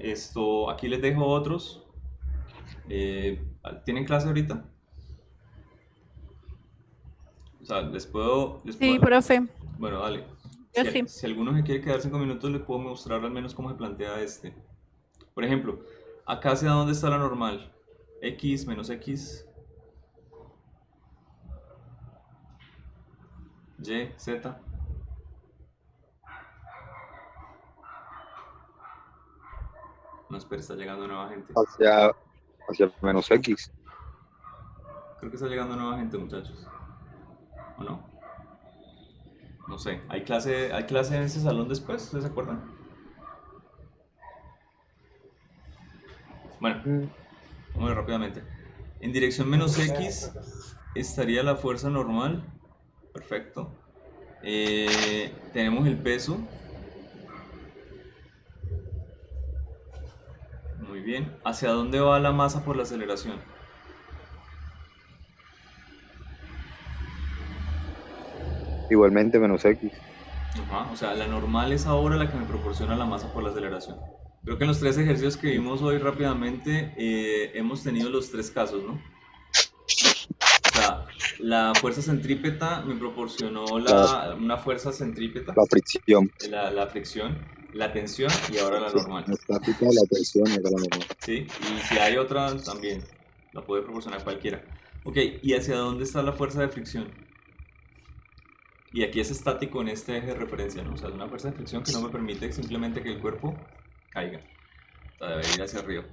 Aquí les dejo otros. ¿Tienen clase ahorita? O sea, les puedo... Sí, profe. Bueno, dale. Yo Si, sí. si alguno se quiere quedar 5 minutos, les puedo mostrar al menos cómo se plantea este. Por ejemplo, acá hacia dónde está la normal. X menos X. Y, Z. No, espera, está llegando nueva gente. Hacia menos X. Creo que está llegando nueva gente, muchachos. ¿O no? No sé. ¿Hay clase en ese salón después? ¿Ustedes se acuerdan? Bueno, vamos a ver rápidamente. En dirección menos X estaría la fuerza normal. Perfecto. Tenemos el peso. Muy bien. ¿Hacia dónde va la masa por la aceleración? Igualmente menos X. Ajá, o sea, la normal es ahora la que me proporciona la masa por la aceleración. Creo que en los 3 ejercicios que vimos hoy rápidamente hemos tenido los 3 casos, ¿no? O sea, la fuerza centrípeta me proporcionó una fuerza centrípeta, La fricción. la fricción, la tensión y ahora la normal. La estática, la tensión y la normal. ¿Sí? Y si hay otra también, la puede proporcionar cualquiera. Ok, ¿y hacia dónde está la fuerza de fricción? Y aquí es estático en este eje de referencia, ¿no? O sea, es una fuerza de fricción que no me permite simplemente que el cuerpo caiga. O sea, debe ir hacia arriba.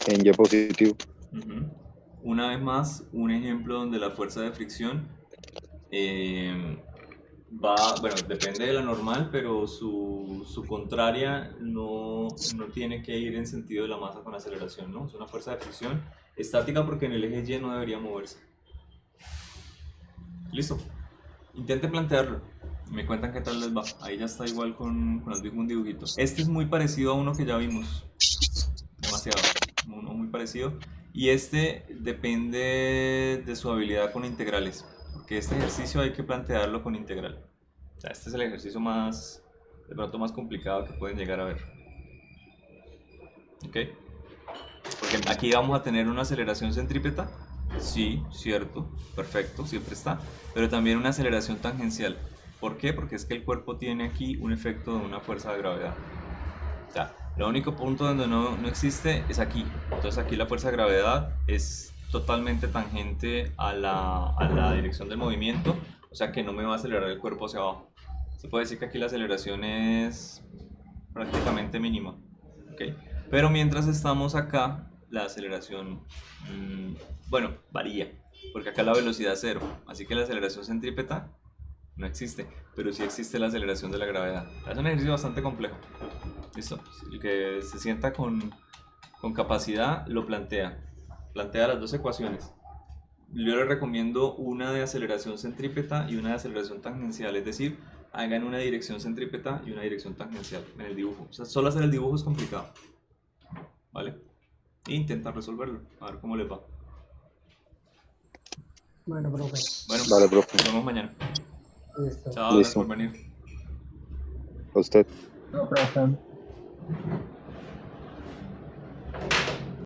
En Y positivo. Una vez más, un ejemplo donde la fuerza de fricción bueno, depende de la normal, pero su contraria no tiene que ir en sentido de la masa con aceleración, ¿no? Es una fuerza de fricción estática porque en el eje Y no debería moverse. Listo. Intenten plantearlo. Me cuentan qué tal les va. Ahí ya está igual con un dibujito. Este es muy parecido a uno que ya vimos. Demasiado. Uno muy parecido. Y este depende de su habilidad con integrales. Porque este ejercicio hay que plantearlo con integral. O sea, este es el ejercicio más, de pronto más complicado que pueden llegar a ver. ¿Ok? Porque aquí vamos a tener una aceleración centrípeta. Sí, cierto, perfecto, siempre está. Pero también una aceleración tangencial. ¿Por qué? Porque es que el cuerpo tiene aquí un efecto de una fuerza de gravedad. O sea, el único punto donde no existe es aquí. Entonces aquí la fuerza de gravedad es totalmente tangente a la dirección del movimiento. O sea que no me va a acelerar el cuerpo hacia abajo. Se puede decir que aquí la aceleración es prácticamente mínima. ¿Okay? Pero mientras estamos acá, la aceleración, bueno, varía, porque acá la velocidad es cero, así que la aceleración centrípeta no existe, pero sí existe la aceleración de la gravedad. Es un ejercicio bastante complejo. ¿Listo? El que se sienta con capacidad lo plantea las dos ecuaciones. Yo les recomiendo una de aceleración centrípeta y una de aceleración tangencial, es decir, hagan una dirección centrípeta y una dirección tangencial en el dibujo. O sea, solo hacer el dibujo es complicado. ¿Vale? E intentan resolverlo, a ver cómo les va. Bueno, profe. Bueno, Vale, profe. nos vemos mañana. Listo. Chao, gracias por venir. A usted. No, profe.